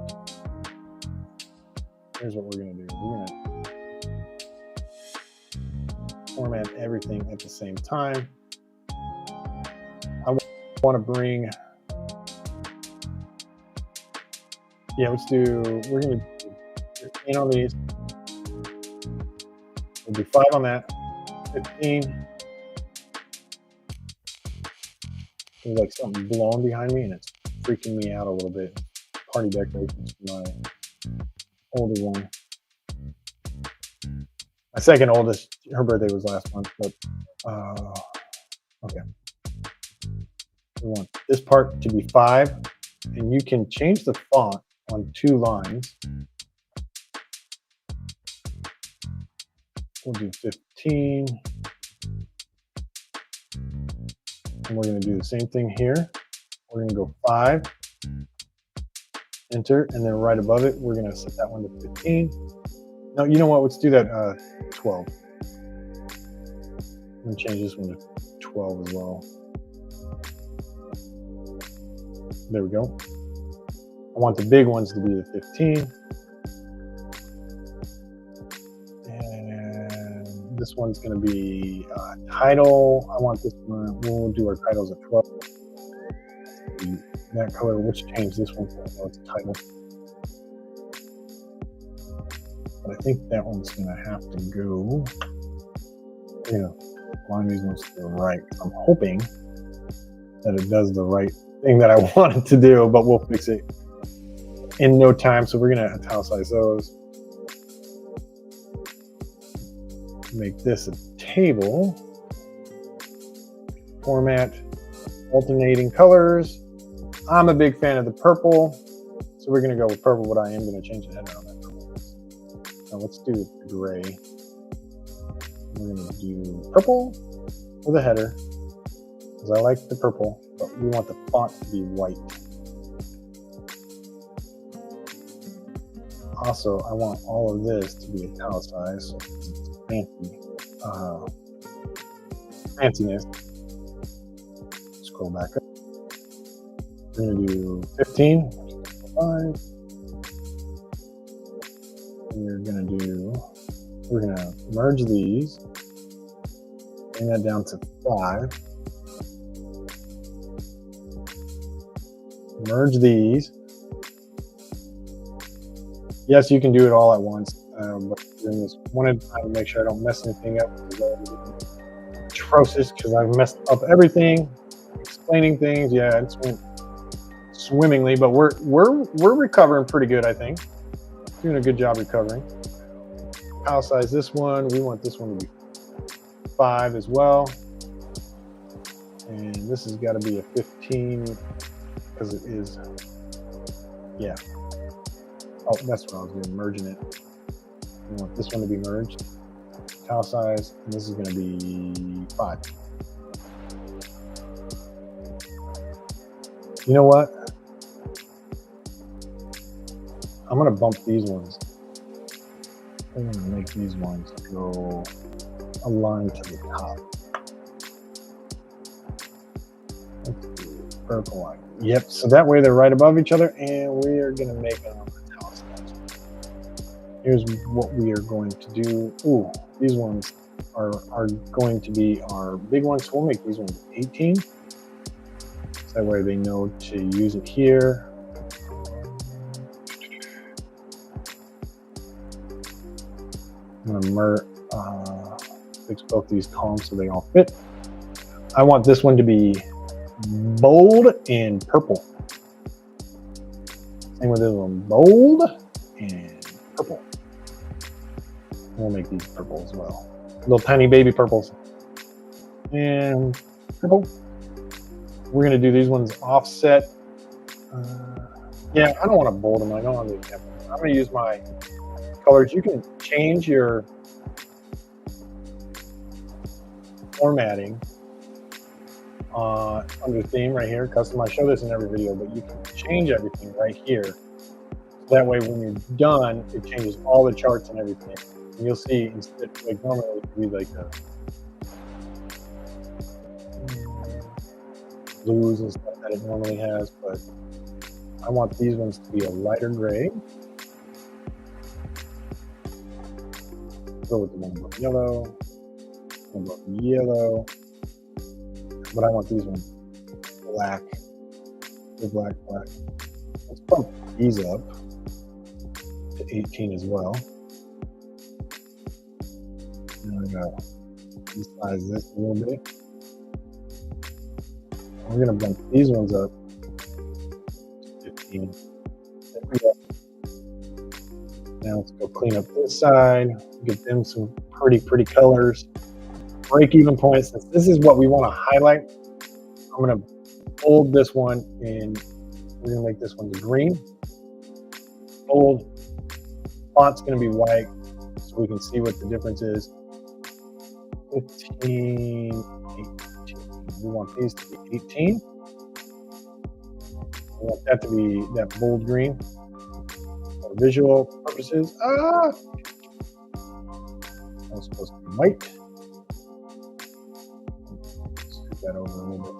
Speaker 1: Here's what we're gonna do. We're gonna format everything at the same time. I want to bring, we're gonna do 15 on these. We'll do 5 on that, 15. There's like something blowing behind me and it's freaking me out a little bit. Party decorations for my older one. My second oldest, her birthday was last month, but okay. We want this part to be 5, and you can change the font on 2 lines. We'll do 15. And we're going to do the same thing here. We're going to go 5, enter, and then right above it, we're going to set that one to 15. No, you know what? Let's do that 12. I'm going to change this one to 12 as well. There we go. I want the big ones to be the 15. And this one's going to be title. I want this one. We'll do our titles at 12. That color. Let's change this one so it's a title. But I think that one's going to have to go. Line these ones to the right. I'm hoping that it does the right thing that I want it to do, but we'll fix it in no time. So we're going to italicize those. Make this a table. Format alternating colors. I'm a big fan of the purple, so we're going to go with purple, but I am going to change the header on that purple. Now let's do the gray. We're going to do purple for the header, because I like the purple, but we want the font to be white. Also, I want all of this to be italicized, so it's fanciness. Scroll back up. We're going to do 15, 5. We're going to merge these, bring that down to 5. Merge these. Yes, you can do it all at once, but doing this one at a time to make sure I don't mess anything up. It's atrocious because I've messed up everything, explaining things. Yeah, it's went swimmingly, but we're recovering pretty good, I think. Doing a good job recovering. Italicize this one. We want this one to be 5 as well, and this has got to be a 15 because it is. Yeah. Oh, that's what I was doing, merging it. We want this one to be merged, italicize, and this is going to be 5. You know what? I'm going to bump these ones. I'm going to make these ones go aligned to the top. Let's do purple line. Yep, so that way they're right above each other, and we are going to make them italicized. Here's what we are going to do. Ooh, these ones are going to be our big ones. So we'll make these ones 18. So that way they know to use it here. I'm going to fix both these columns so they all fit. I want this one to be bold and purple. Same with this one, bold and purple. We'll make these purple as well. Little tiny baby purples. And purple. We're gonna do these ones offset. Yeah, I don't want to bold them. I don't want to do that. I'm gonna use my colors. You can change your formatting under theme right here, custom. I show this in every video, but you can change everything right here. That way, when you're done, it changes all the charts and everything. And you'll see, instead, like normally it would be like a blues and stuff that it normally has, but I want these ones to be a lighter gray. Go with the one above yellow, one above yellow, but I want these ones black. Black. Let's bump these up to 18 as well. Now I got resize this a little bit. We're gonna bump these ones up to 15. There we go. Now let's go clean up this side, get them some pretty colors. Break even points. This is what we want to highlight. I'm gonna bold this one and we're gonna make this one green. Bold. Font's gonna be white so we can see what the difference is. 15, 18. We want these to be 18. We want that to be that bold green. For visual purposes. That was supposed to be white. Scoot that over a little bit.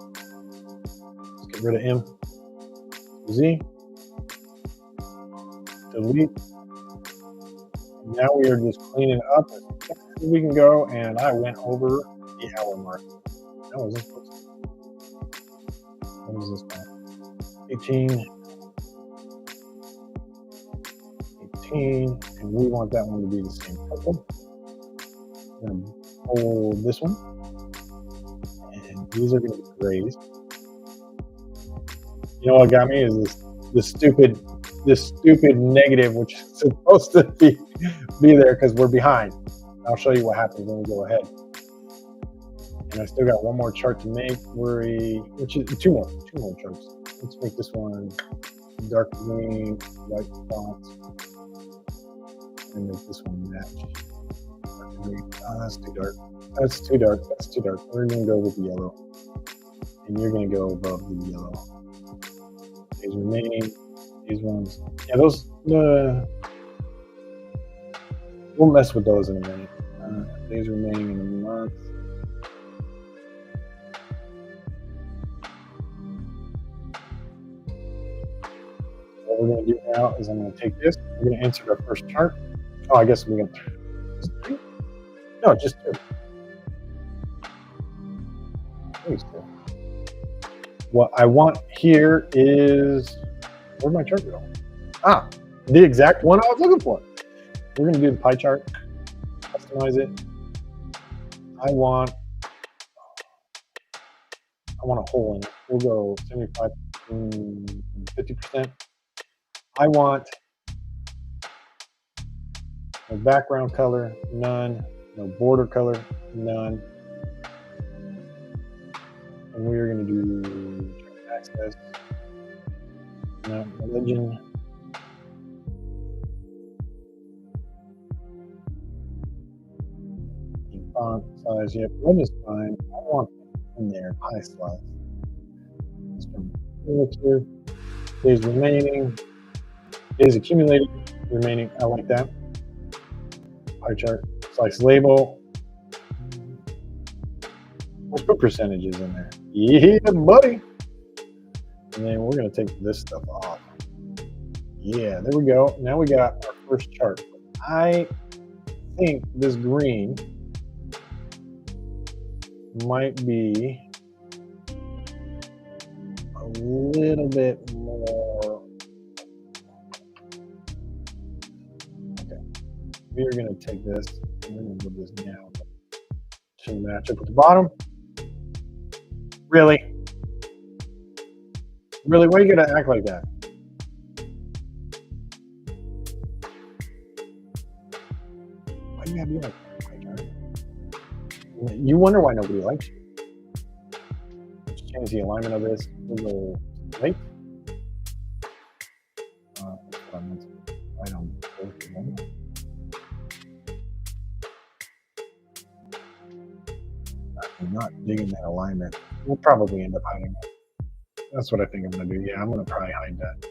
Speaker 1: Let's get rid of M. Z. Delete. And now we are just cleaning up as fast as we can go, and I went over the hour mark. How was this supposed to be? What was this now? 18. 18, and we want that one to be the same purple. I'm going to hold this one, and these are going to be grays. You know what got me is this stupid negative, which is supposed to be there because we're behind. I'll show you what happens when we go ahead. And I still got one more chart to make. Which is two more charts. Let's make this one dark green, white font. And make this one match. Oh, that's too dark. That's too dark. We're gonna go with the yellow. And you're gonna go above the yellow. These remaining, these ones. Yeah, those, we'll mess with those in a minute. Days remaining in a month. What we're gonna do now is I'm gonna take this, we're gonna insert our first chart. Oh, I guess we're gonna, just three? No, just two. What I want here is, where'd my chart go? Ah, the exact one I was looking for. We're gonna do the pie chart, customize it. I want a hole in it. We'll go 75, 50%. I want no background color, none. No border color, none. And we are going to do access, no religion. Font size, yeah, one is fine. I want in there, high slice. Let's go days remaining, days accumulated, remaining. I like that. Pie chart, slice label. Let's put percentages in there. Yeah, buddy. And then we're going to take this stuff off. Yeah, there we go. Now we got our first chart. I think this green might be a little bit more. Okay. We are going to take this and we're going to move this down. Should match up with the bottom. Really? Really? Why are you gonna act like that? Why you gotta be like that? You wonder why nobody likes you. Let's change the alignment of this a little right. Right on both of them. I'm not digging that alignment. We'll probably end up hiding it. That's what I think I'm gonna do. Yeah, I'm gonna probably hide that.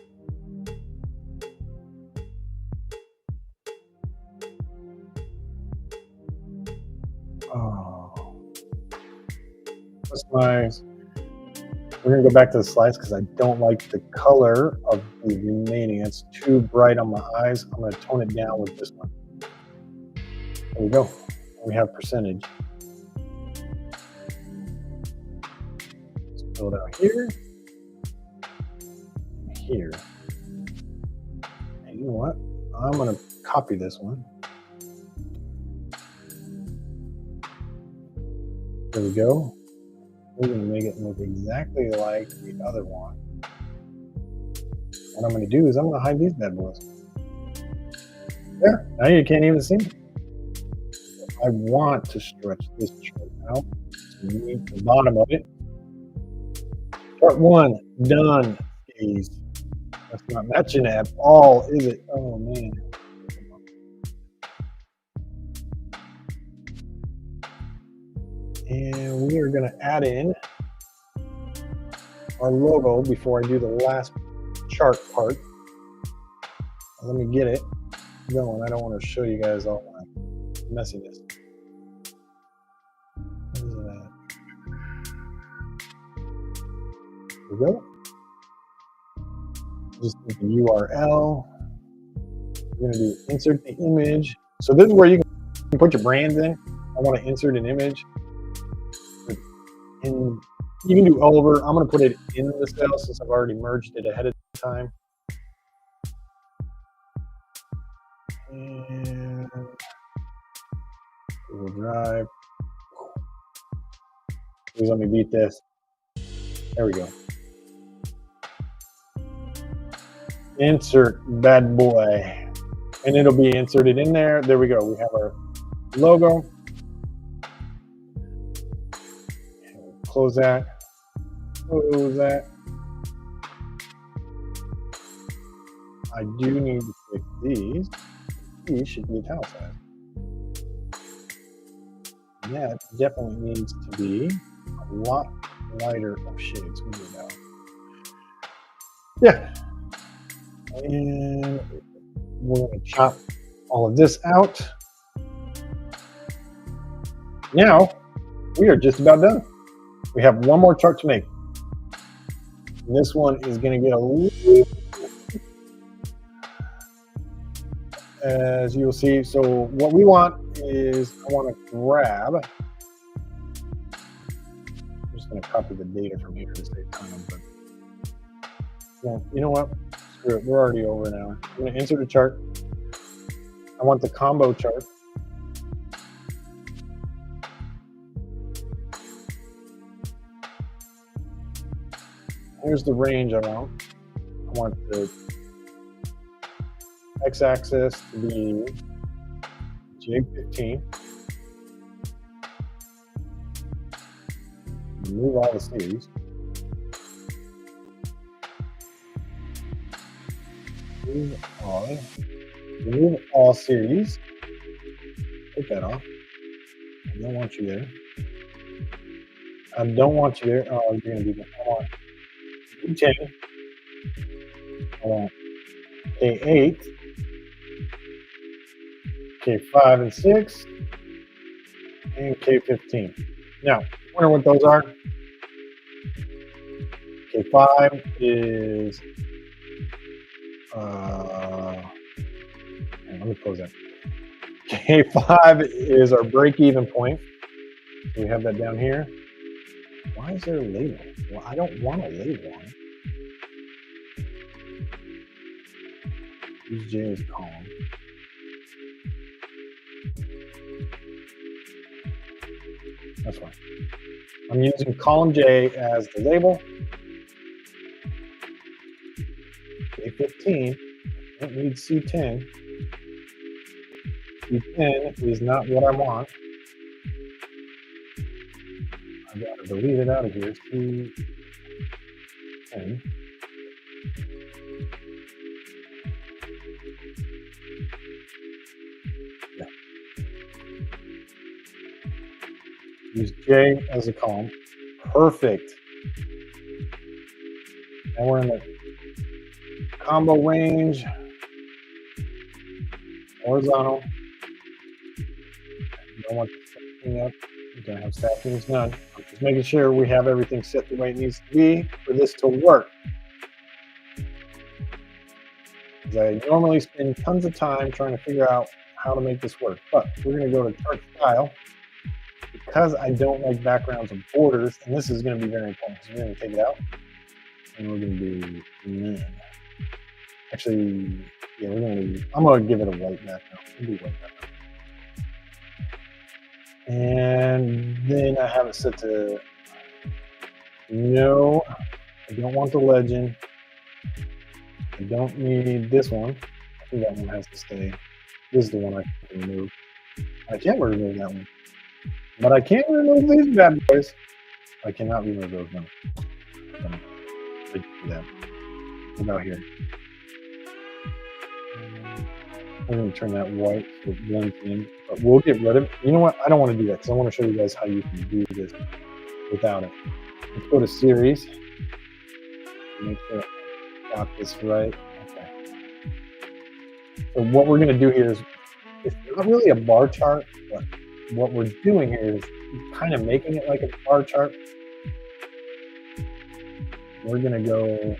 Speaker 1: Oh, that's nice. We're gonna go back to the slides because I don't like the color of the remaining. It's too bright on my eyes. I'm gonna tone it down with this one. There we go. We have percentage. Let's fill it out here. Here. And you know what? I'm gonna copy this one. There we go. We're gonna make it look exactly like the other one. What I'm gonna do is I'm gonna hide these bad boys. There, now you can't even see me. I want to stretch this chart out to meet the bottom of it. Chart 1, done. Jeez. That's not matching at all, is it? Oh man. And we are going to add in our logo before I do the last chart part. Let me get it going. I don't want to show you guys all my messiness. There we go. Just need the URL. We're going to do insert the image. So this is where you can put your brands in. I want to insert an image. And you can do over. I'm going to put it in the cell since I've already merged it ahead of time. And Google Drive. Please let me beat this. There we go. Insert bad boy. And it'll be inserted in there. There we go. We have our logo. Close that. Close that. I do need to fix these. These should be italicized. That definitely needs to be a lot lighter of shades. We'll do that. Yeah. And we're going to chop all of this out. Now, we are just about done. We have one more chart to make. And this one is going to get a little, as you'll see. So what we want is, I want to grab, I'm just going to copy the data from here to save time. But well, you know what? Screw it. We're already over now. I'm going to insert a chart. I want the combo chart. Here's the range I want. I want the x-axis to be J15. Remove all the series. Remove all series. Take that off. I don't want you there. I don't want you there. Oh, you're gonna be there. I want K10. I want K8, K5 and 6, and K15. Now, wonder what those are. K5 is let me close that. K5 is our break-even point. We have that down here. Why is there a label? Well, I don't want a label on it. Use J as a column. That's fine. I'm using column J as the label. A15, I don't need C10. C10 is not what I want. I've got to delete it out of here. C10. Yeah. Use J as a column. Perfect. Now we're in the combo range. Horizontal. You don't want the stacking up. You're going to have stacking is none. I'm just making sure we have everything set the way it needs to be for this to work. I normally spend tons of time trying to figure out how to make this work, but we're going to go to chart style because I don't like backgrounds and borders, and this is going to be very important. So we're going to take it out, and we're going to do none. Actually, yeah, I'm going to give it a white background. We'll do white background. And then I have it set to no, I don't want the legend. I don't need this one. I think that one has to stay. This is the one I can remove. I can't remove that one. But I can remove these bad boys. I cannot remove those now. What about here? We're going to turn that white so it blends in. But we'll get rid of it. You know what? I don't want to do that because I want to show you guys how you can do this without it. Let's go to series. Make sure I got this right. Okay. So what we're going to do here is, it's not really a bar chart, but what we're doing here is kind of making it like a bar chart. We're going to go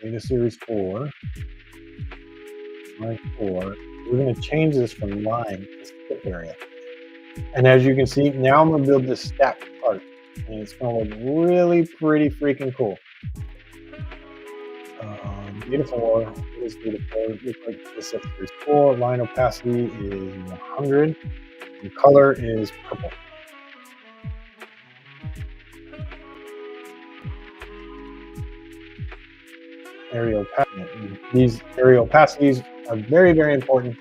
Speaker 1: data series 4, line 4. We're going to change this from line to skip area. And as you can see, now I'm going to build this stacked chart. And it's going to look really pretty freaking cool. Data 4, what is data 4? It looks like this is series 4. Line opacity is 100. And color is purple. Area opacity. These area opacities are very, very important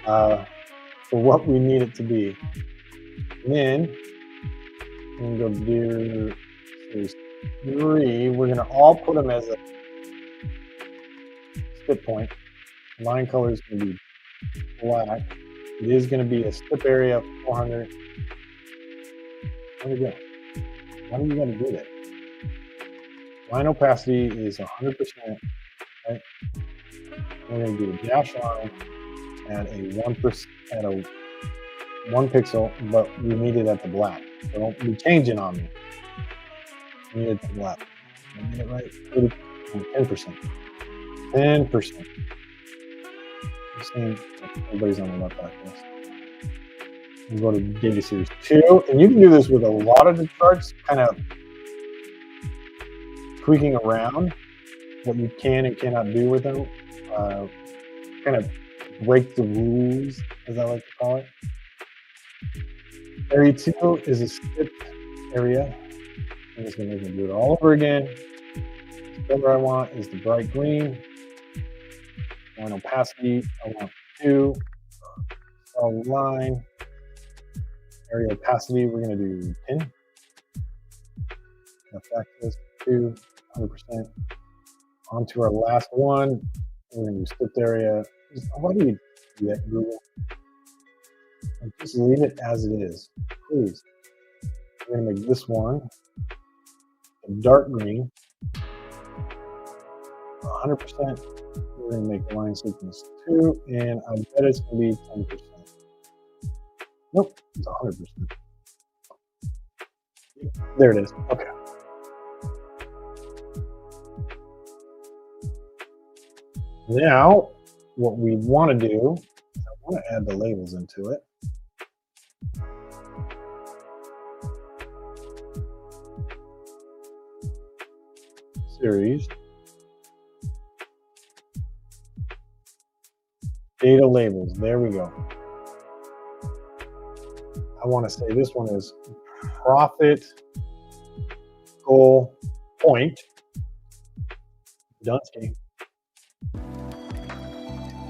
Speaker 1: for what we need it to be. And then I'm going to do series 3. We're going to all put them as a skip point. Line color is going to be black. It is going to be a skip area of 400. There we go. Why do you got to do that? Line opacity is 100%. Right? We're going to do a dash line at a 1%, at a 1 pixel, but we need it at the black. So don't be changing on me. We need it at the black. Did I get it right? 10%. 10%. Everybody's on the left back list. We'll go to data series 2, and you can do this with a lot of the charts, kind of tweaking around what you can and cannot do with them. Kind of break the rules, as I like to call it. Area 2 is a skipped area. I'm just going to do it all over again. The color I want is the bright green. Line opacity, I want 2. Solid line. Area opacity, we're going to do 10. Access 2, 100%. On to our last one. We're going to do skipped area. Why do you do that, Google? And just leave it as it is, please. We're going to make this one a dark green. 100%. We're going to make line sequence 2, and I bet it's going to be 10%. Nope, it's 100%. There it is. Okay. Now, what we want to do is I want to add the labels into it. Series. Data labels. There we go. I want to say this one is profit goal point. Done.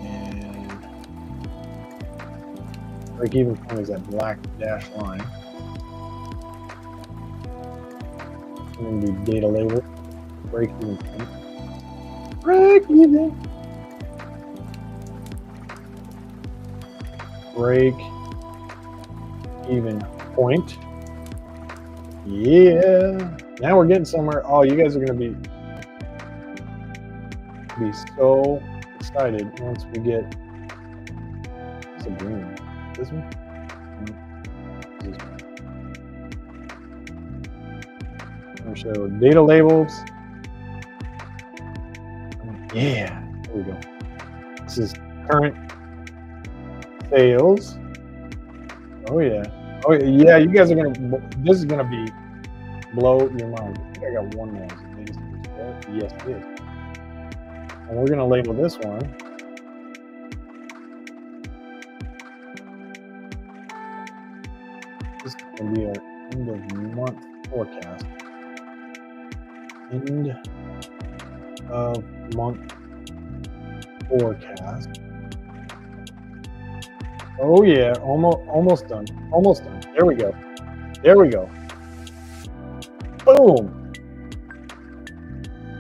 Speaker 1: And break even point is that black dash line. And then do data label. Break even point. Break even. Break even point. Yeah. Now we're getting somewhere. Oh, you guys are going to be so excited once we get this green one. This one? This one. I'm show data labels. Yeah, there we go. This is current sales. Oh yeah. Oh yeah, you guys are gonna. This is gonna be blow your mind. I think I got one more. Yes, it is. And we're gonna label this one. This is gonna be our end of month forecast. End of month forecast. Oh yeah, almost done. Almost done. There we go. There we go. Boom.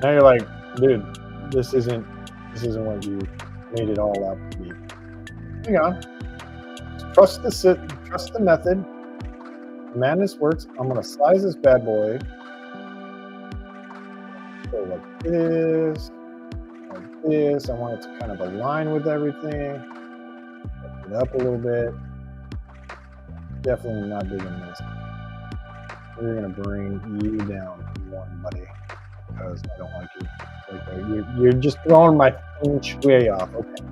Speaker 1: Now you're like, dude, this isn't what you made it all out to be. Hang on. Trust the method. Madness works. I'm gonna size this bad boy. Go like this. Like this. I want it to kind of align with everything. Open it up a little bit. Definitely not doing this. We're gonna bring you down one, buddy, because I don't like you. Okay, you're just throwing my feng shui off. Okay.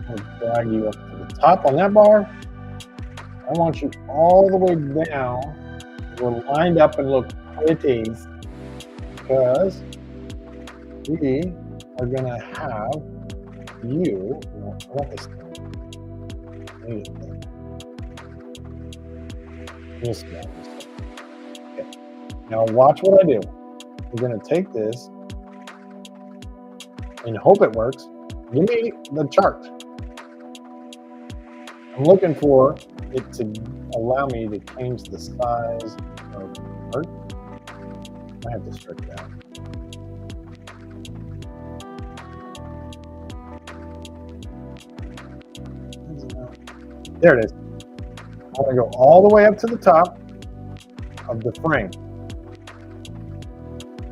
Speaker 1: I'll drag you up to the top on that bar. I want you all the way down. We're lined up and look pretty because we are gonna have you. I want this thing. This guy. Okay. Now watch what I do. We're gonna take this and hope it works. Give me the chart. I'm looking for it to allow me to change the size of the chart. I have to stretch it out. There it is. I want to go all the way up to the top of the frame.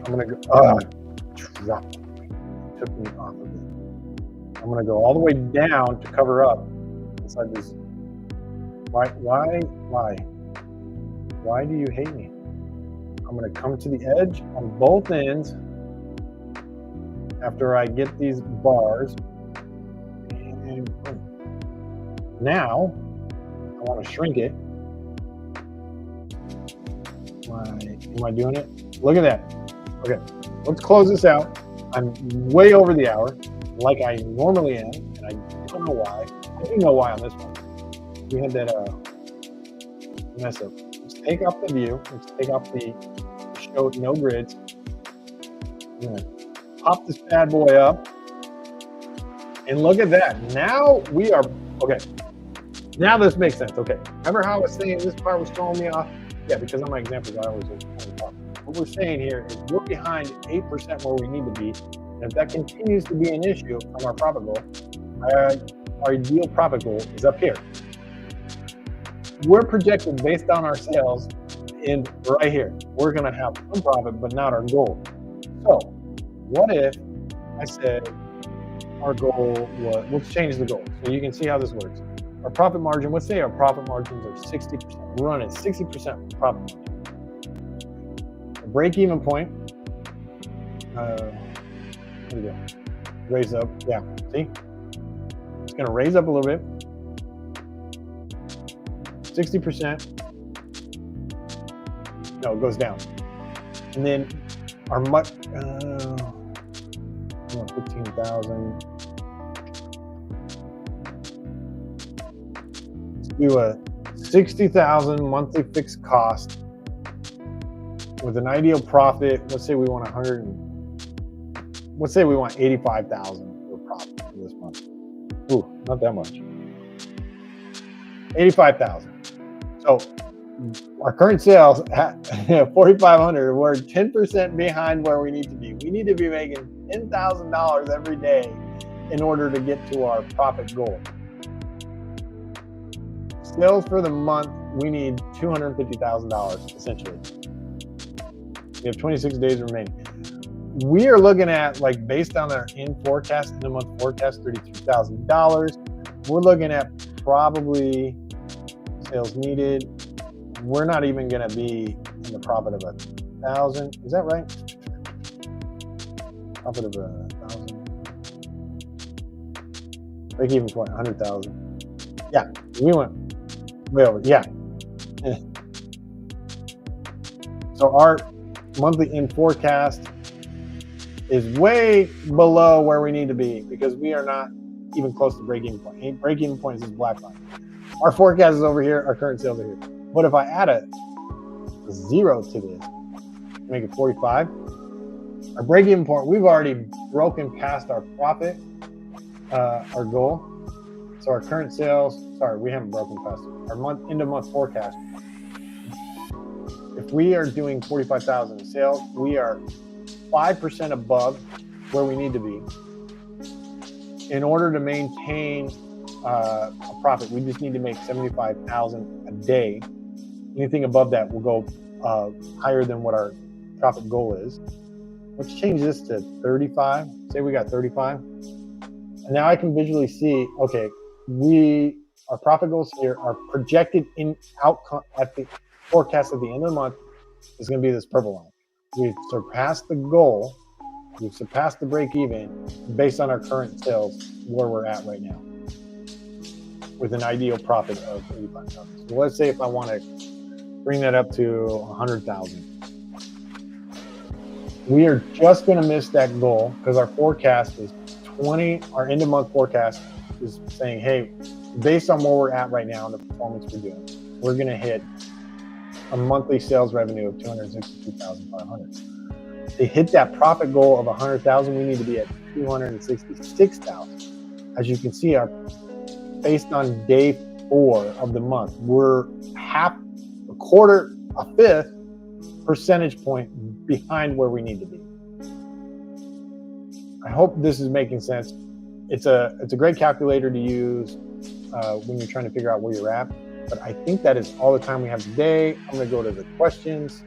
Speaker 1: I'm going to go, drop. Took me off of it. I'm going to go all the way down to cover up inside this. Why do you hate me? I'm going to come to the edge on both ends after I get these bars. And boom. Now, I want to shrink it. Am I doing it? Look at that. Okay, let's close this out. I'm way over the hour, like I normally am, and I don't know why. I do know why on this one. We had that mess up. Let's take off the view. Let's take off the show no grids. I'm gonna pop this bad boy up, and look at that. Now we are okay. Now this makes sense. Okay, remember how I was saying this part was throwing me off? Yeah, because on my examples, I always talk. What we're saying here is we're behind 8% where we need to be. And if that continues to be an issue from our profit goal, our ideal profit goal is up here. We're projected based on our sales in right here. We're going to have some profit, but not our goal. So what if I said our goal was, let's change the goal so you can see how this works. Our profit margin, let's say our profit margins are 60%. We're running 60% profit margin. A break-even point, here we go. Raise up, yeah, see? It's gonna raise up a little bit. 60%. No, it goes down. And then our 15,000. do a 60,000 monthly fixed cost with an ideal profit. Let's say we want 85,000 for profit for this month. Ooh, not that much. 85,000. So our current sales at 4,500, we're 10% behind where we need to be. We need to be making $10,000 every day in order to get to our profit goal. Sales for the month, we need $250,000 essentially. We have 26 days remaining. We are looking at, like, based on our in the month forecast, $33,000. We're looking at probably sales needed. We're not even going to be in the profit of 1,000. Is that right? Profit of 1,000. Break even point 100,000. Yeah, we went way over. Yeah. So our monthly in forecast is way below where we need to be because we are not even close to break-even point. Break-even point is this black line. Our forecast is over here. Our current sales are here. But if I add a 0 to this, make it 45, our break-even point, we've already broken past our profit, our goal. So our current sales, sorry, we haven't broken past it. Our end of month forecast. If we are doing 45,000 in sales, we are 5% above where we need to be. In order to maintain a profit, we just need to make 75,000 a day. Anything above that will go higher than what our profit goal is. Let's change this to 35. Say we got 35. And now I can visually see, okay, our profit goals here are projected in outcome at the forecast at the end of the month is going to be this purple line. We've surpassed the goal. We've surpassed the break even based on our current sales where we're at right now with an ideal profit of 85,000. So let's say if I want to bring that up to 100,000. We are just going to miss that goal because our forecast is 20. Our end of month forecast is saying, hey, based on where we're at right now and the performance we're doing, we're going to hit a monthly sales revenue of 262,500. To hit that profit goal of 100,000, we need to be at 266,000. As you can see, based on day 4 of the month, we're a fifth percentage point behind where we need to be. I hope this is making sense. It's a great calculator to use when you're trying to figure out where you're at. But I think that is all the time we have today. I'm going to go to the questions.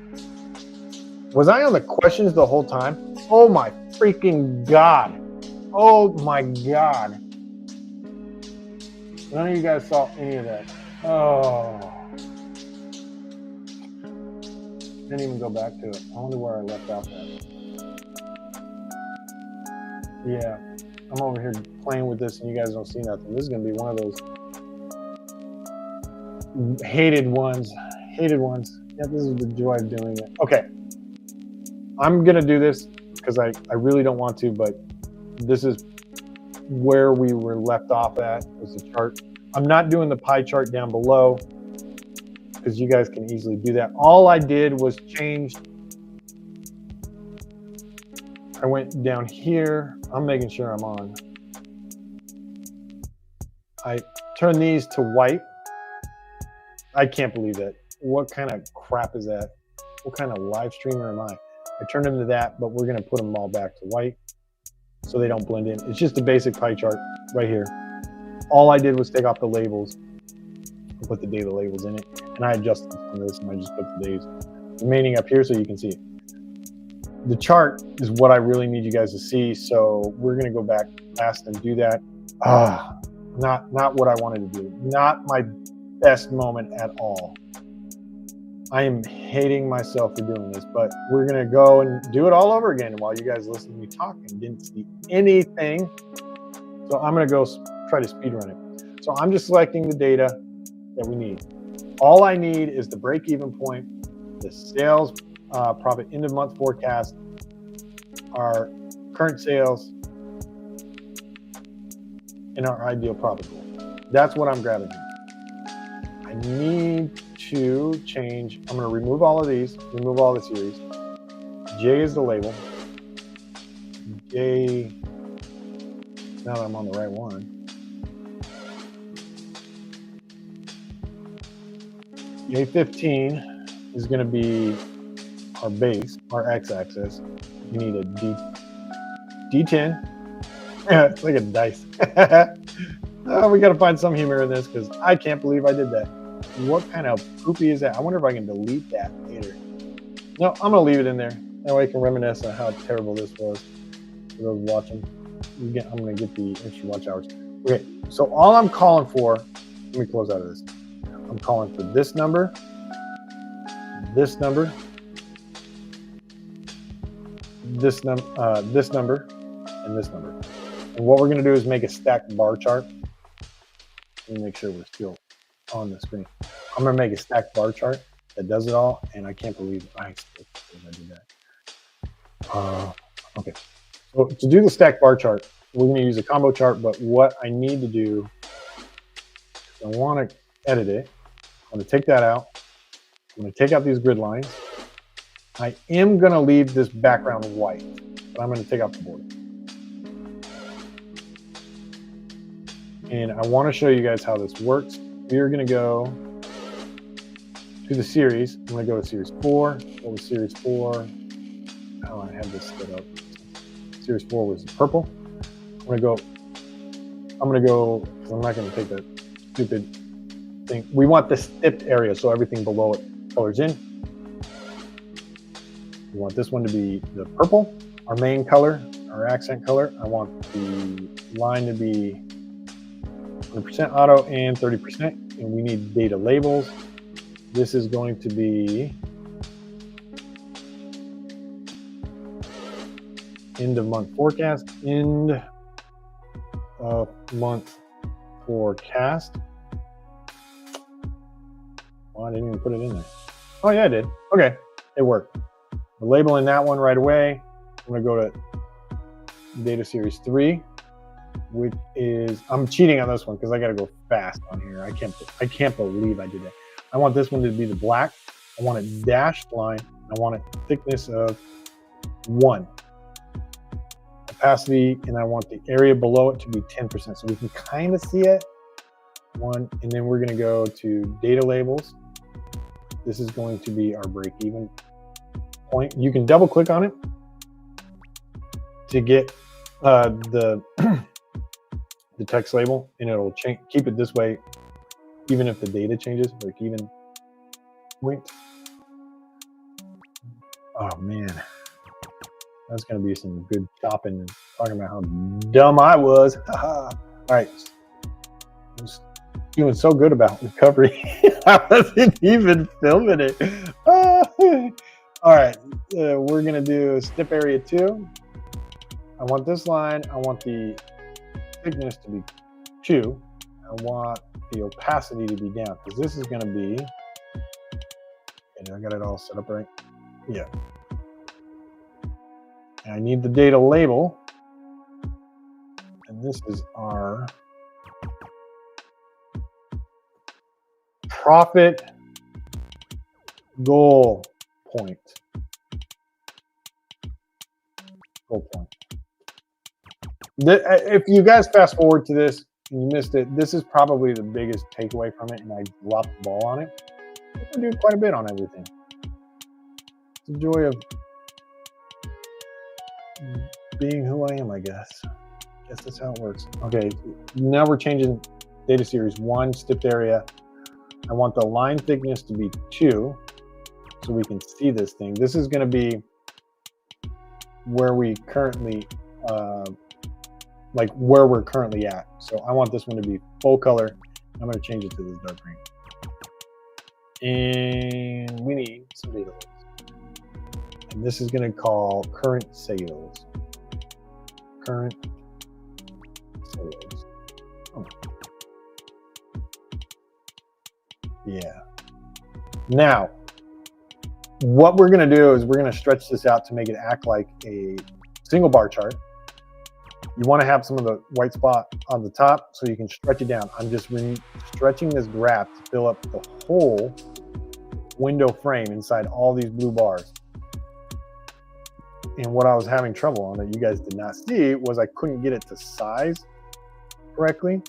Speaker 1: Was I on the questions the whole time? Oh my freaking God. Oh my God. None of you guys saw any of that. Oh. Didn't even go back to it. I wonder where I left off at. Yeah. I'm over here playing with this and you guys don't see nothing. This is going to be one of those hated ones. Yeah, this is the joy of doing it. Okay. I'm going to do this because I really don't want to, but this is where we were left off at was the chart. I'm not doing the pie chart down below because you guys can easily do that. All I did was change. I went down here. I'm making sure I'm on. I turn these to white. I can't believe that. What kind of crap is that? What kind of live streamer am I? I turned them to that, but we're going to put them all back to white so they don't blend in. It's just a basic pie chart right here. All I did was take off the labels and put the data labels in it. And I adjusted some of this and I just put the days remaining up here so you can see it. The chart is what I really need you guys to see. So we're going to go back fast and do that. Not what I wanted to do. Not my best moment at all. I am hating myself for doing this, but we're going to go and do it all over again while you guys listen to me talk and didn't see anything. So I'm going to go try to speed run it. So I'm just selecting the data that we need. All I need is the break-even point, the sales profit end of month forecast, our current sales, and our ideal profit goal. That's what I'm grabbing here. need to change, I'm going to remove all of these, remove all the series. J is the label. J, now that I'm on the right one. J15 is going to be our base, our x-axis. We need a D10. It's like a dice. Oh, we got to find some humor in this because I can't believe I did that. What kind of poopy is that? I wonder if I can delete that later. No, I'm going to leave it in there. That way I can reminisce on how terrible this was for those watching. I'm going to get the extra watch hours. Okay, so all I'm calling for, let me close out of this. I'm calling for this number, this number, this number, and this number. And what we're going to do is make a stacked bar chart. Let me make sure we're still on the screen. I'm going to make a stacked bar chart that does it all, and I can't believe I did that. Okay, so to do the stacked bar chart, we're going to use a combo chart, but what I need to do, I want to edit it. I'm going to take that out. I'm going to take out these grid lines. I am going to leave this background white, but I'm going to take out the border. And I want to show you guys how this works. We are going to go to the series. I'm going to go to series 4. What was series 4? Oh, I have this set up. Series 4 was purple. I'm going to go, because I'm not going to take that stupid thing. We want the stipped area, so everything below it colors in. We want this one to be the purple, our main color, our accent color. I want the line to be 100% auto and 30%, and we need data labels. This is going to be end of month forecast, end of month forecast. Oh, I didn't even put it in there. Oh yeah, I did. Okay, it worked. We're labeling that one right away. I'm gonna go to data series 3, which is, I'm cheating on this one because I gotta go fast on here. I can't believe I did that. I want this one to be the black. I want a dashed line. I want a thickness of 1. Opacity, and I want the area below it to be 10%, so we can kind of see it. 1, and then we're gonna go to data labels. This is going to be our break-even point. You can double click on it to get the text label, and it'll keep it this way even if the data changes. Break-even point. Oh man, that's gonna be some good chopping and talking about how dumb I was. All right, I was doing so good about recovery. I wasn't even filming it. All right, we're gonna do stip area 2. I want this line. I want the thickness to be 2. I want the opacity to be down because this is gonna be. And I got it all set up right. Yeah. And I need the data label, and this is our profit goal point. Goal point. If you guys fast forward to this and you missed it, this is probably the biggest takeaway from it, and I dropped the ball on it. I do quite a bit on everything. It's the joy of being who I am, I guess. Guess that's how it works. Okay, now we're changing data series 1, stipped area. I want the line thickness to be 2 so we can see this thing. This is going to be where we currently, like where we're currently at. So I want this one to be full color. I'm going to change it to this dark green. And we need some data labels. And this is going to call current sales. Current sales. Oh. Yeah. Now, what we're going to do is we're going to stretch this out to make it act like a single bar chart. You want to have some of the white spot on the top so you can stretch it down. I'm just stretching this graph to fill up the whole window frame inside all these blue bars. And what I was having trouble on that you guys did not see was I couldn't get it to size correctly.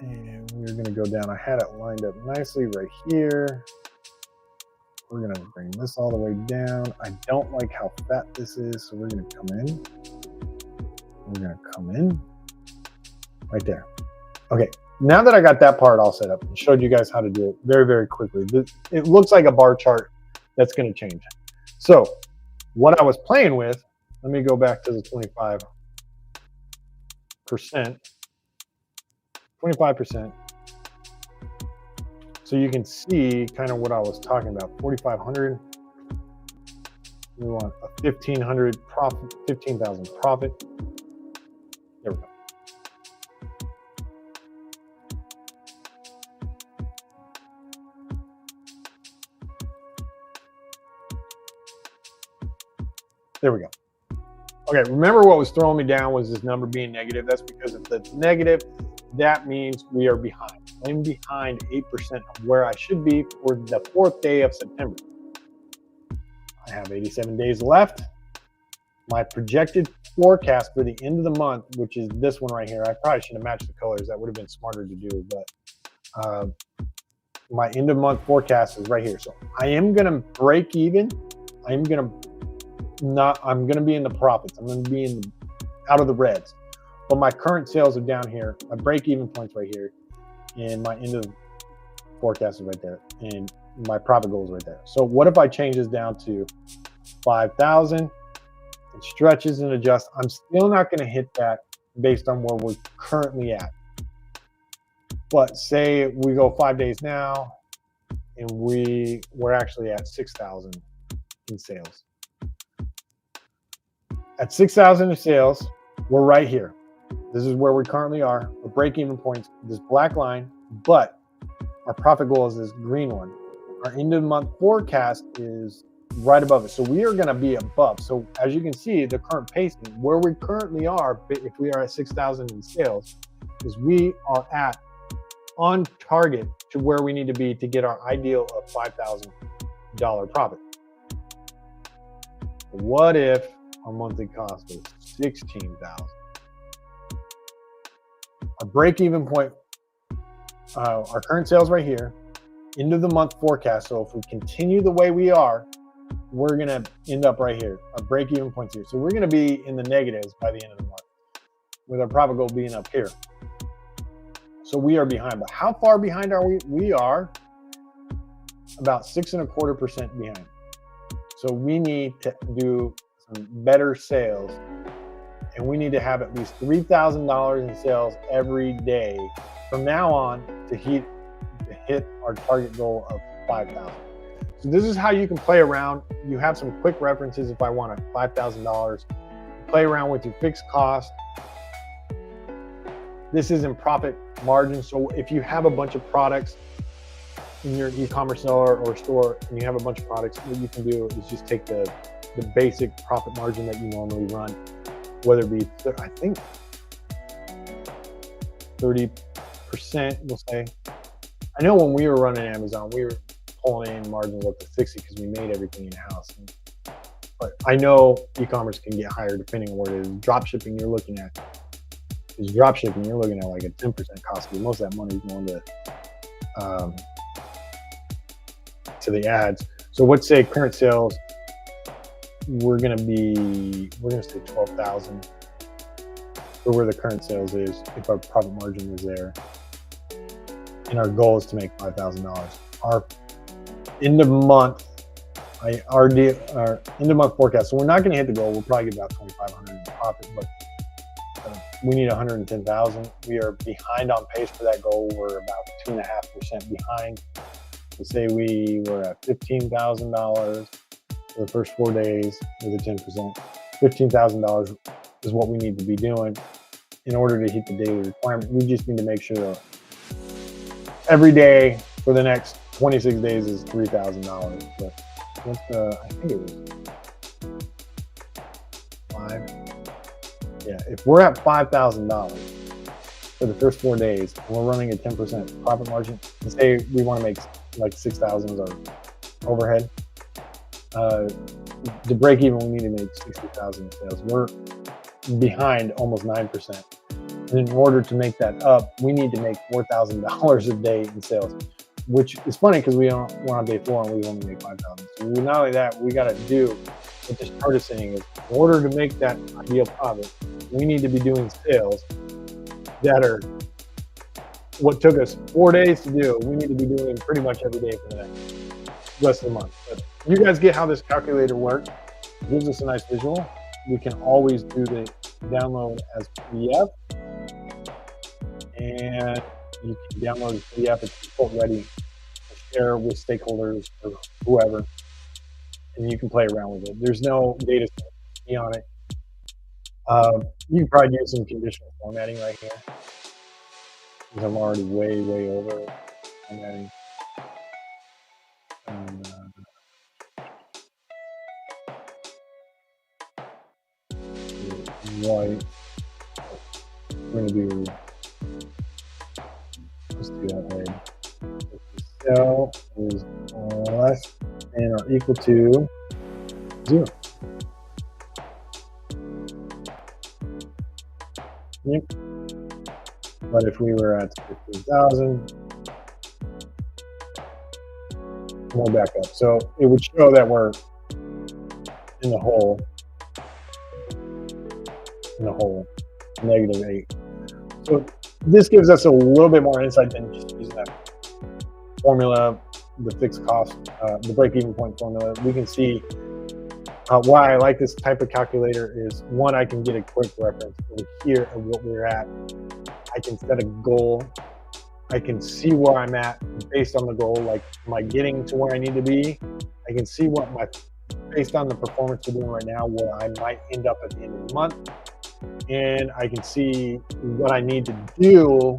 Speaker 1: And we're going to go down. I had it lined up nicely right here. We're going to bring this all the way down. I don't like how fat this is, so we're going to come in. We're going to come in right there. Okay, now that I got that part all set up and showed you guys how to do it very, very quickly, it looks like a bar chart that's going to change. So what I was playing with, let me go back to the 25%. 25%. So you can see kind of what I was talking about. 4,500. We want a 1,500 profit, 15,000 profit. There we go. There we go. Okay, remember what was throwing me down was this number being negative. That's because if it's negative, that means we are behind. I'm behind 8% of where I should be for the 4th day of September. I have 87 days left. My projected forecast for the end of the month, which is this one right here, I probably should have matched the colors. That would have been smarter to do, but my end of month forecast is right here. So I am going to break even. I'm going to be in the profits. I'm going to be out of the reds. But my current sales are down here. My break-even point's right here, and my end of forecast is right there, and my profit goal is right there. So what if I change this down to 5,000? It stretches and adjusts. I'm still not going to hit that based on where we're currently at. But say we go 5 days now, and we're actually at 6,000 in sales. At 6,000 in sales, we're right here. This is where we currently are. The break-even points, this black line, but our profit goal is this green one. Our end of month forecast is right above it. So we are going to be above. So as you can see, the current pacing, where we currently are, if we are at 6,000 in sales, is we are at on target to where we need to be to get our ideal of $5,000 profit. What if our monthly cost was 16,000? Our break-even point, our current sales right here, end of the month forecast. So if we continue the way we are, we're going to end up right here. Our break-even points here. So we're going to be in the negatives by the end of the month, with our profit goal being up here. So we are behind. But how far behind are we? We are about 6.25% behind. So we need to do some better sales. And we need to have at least $3,000 in sales every day from now on to hit our target goal of 5,000. So this is how you can play around. You have some quick references if I want a $5,000. Play around with your fixed cost. This is in profit margin. So if you have a bunch of products in your e-commerce seller or store and you have a bunch of products, what you can do is just take the basic profit margin that you normally run, whether it be, I think 30%, we'll say. I know when we were running Amazon, we were pulling in margins up to 60 because we made everything in-house. But I know e-commerce can get higher depending on what it is. Drop shipping, you're looking at like a 10% cost, because most of that money is going to the ads. So let's say current sales, we're gonna say 12,000 for where the current sales is if our profit margin is there, and our goal is to make $5,000. Our end of month, our end of month forecast. So we're not gonna hit the goal. We'll probably get about 2,500 in profit, but we need 110,000. We are behind on pace for that goal. We're about 2.5% behind. Let's say we were at $15,000 for the first 4 days with a 10%. $15,000 is what we need to be doing in order to hit the daily requirement. We just need to make sure that every day for the next 26 days is $3,000. But I think it was 5. Yeah, if we're at $5,000 for the first 4 days, and we're running a 10% profit margin, and say we want to make like 6,000 as our overhead, to break even, we need to make 60,000 in sales. We're behind almost 9%. And in order to make that up, we need to make $4,000 a day in sales, which is funny because we're on day 4 and we only make 5,000. So not only that, we got to do what this chart is saying is, in order to make that ideal profit, we need to be doing sales that are what took us 4 days to do. We need to be doing pretty much every day for the next rest of the month. But you guys get how this calculator works. It gives us a nice visual. We can always do the download as PDF, and you can download the PDF. It's default ready to share with stakeholders or whoever, and you can play around with it. There's no data set on it. You can probably do some conditional formatting right here, because I'm already way over formatting. White. We're going to do, let's do that way. If the cell is less than or equal to 0. Yep. But if we were at 15,000, we'll back up. So it would show that we're in the hole. -8. So this gives us a little bit more insight than just using that formula, the fixed cost, the break-even point formula. We can see why I like this type of calculator is, one, I can get a quick reference over here of what we're at. I can set a goal. I can see where I'm at based on the goal. Like, am I getting to where I need to be? I can see what based on the performance we're doing right now, where I might end up at the end of the month. And I can see what I need to do,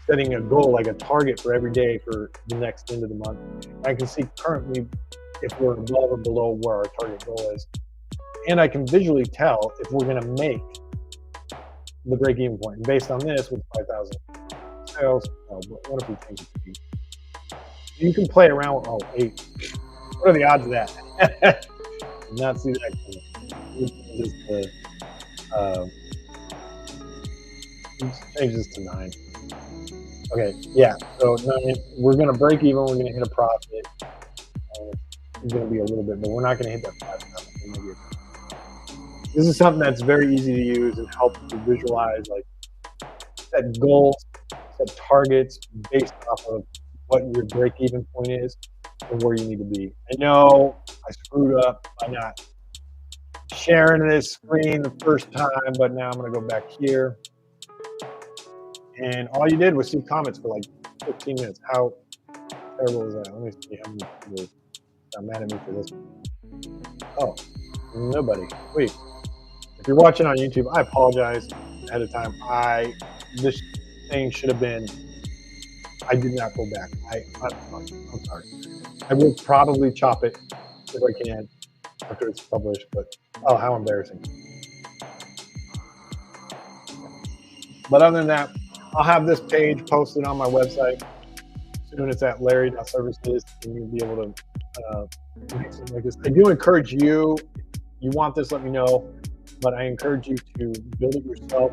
Speaker 1: setting a goal, like a target for every day for the next end of the month. I can see currently if we're above or below where our target goal is. And I can visually tell if we're going to make the break-even point. And based on this, with 5,000 sales, what if we change it to 8? You can play around with, 8. What are the odds of that? Not see that coming. Let's change this to 9. Okay, yeah. So 9, we're going to break even. We're going to hit a profit. It's going to be a little bit, but we're not going to hit that 5,000. This is something that's very easy to use and helps to visualize, like, set goals, set targets based off of what your break-even point is and where you need to be. I know I screwed up by not sharing this screen the first time, but now I'm going to go back here. And all you did was see comments for like 15 minutes. How terrible is that? Let me see how many people got mad at me for this. Oh, nobody. Wait. If you're watching on YouTube, I apologize ahead of time. This thing should have been, I did not go back. I'm sorry. I will probably chop it if I can after it's published, but how embarrassing. But other than that, I'll have this page posted on my website soon. It's at larry.services, and you'll be able to make something like this. I do encourage you, you want this, let me know, but I encourage you to build it yourself.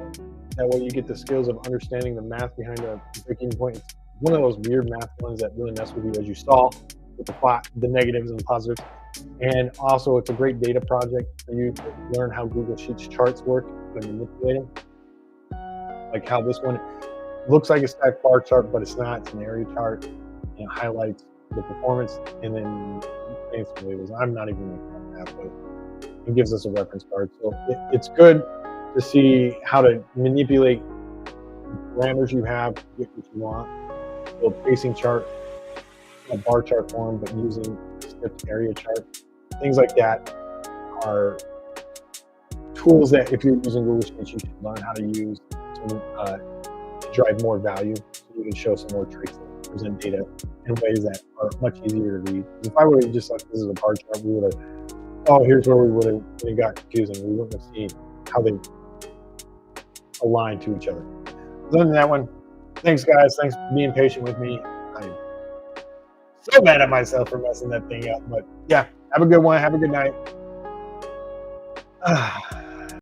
Speaker 1: That way you get the skills of understanding the math behind a break-even point. It's one of those weird math ones that really mess with you, as you saw with the negatives and the positives. And also, it's a great data project for you to learn how Google Sheets charts work when manipulating. Like how this one looks like a stacked bar chart, but it's not. It's an area chart, and it highlights the performance and then paints some labels. I'm not even making that, but it gives us a reference card. So it's good to see how to manipulate the parameters you have to get what you want. So a pacing chart, a bar chart form, but using a snipped area chart. Things like that are tools that if you're using Google Sheets, you should learn how to use to drive more value. So you can show some more traits that present data in ways that are much easier to read. If I would have just like this is a bar chart, we would have Oh, here's where we would have when it got confusing. We wouldn't have seen how they align to each other. Other than that one, thanks guys. Thanks for being patient with me. I'm so mad at myself for messing that thing up. But yeah, have a good one. Have a good night.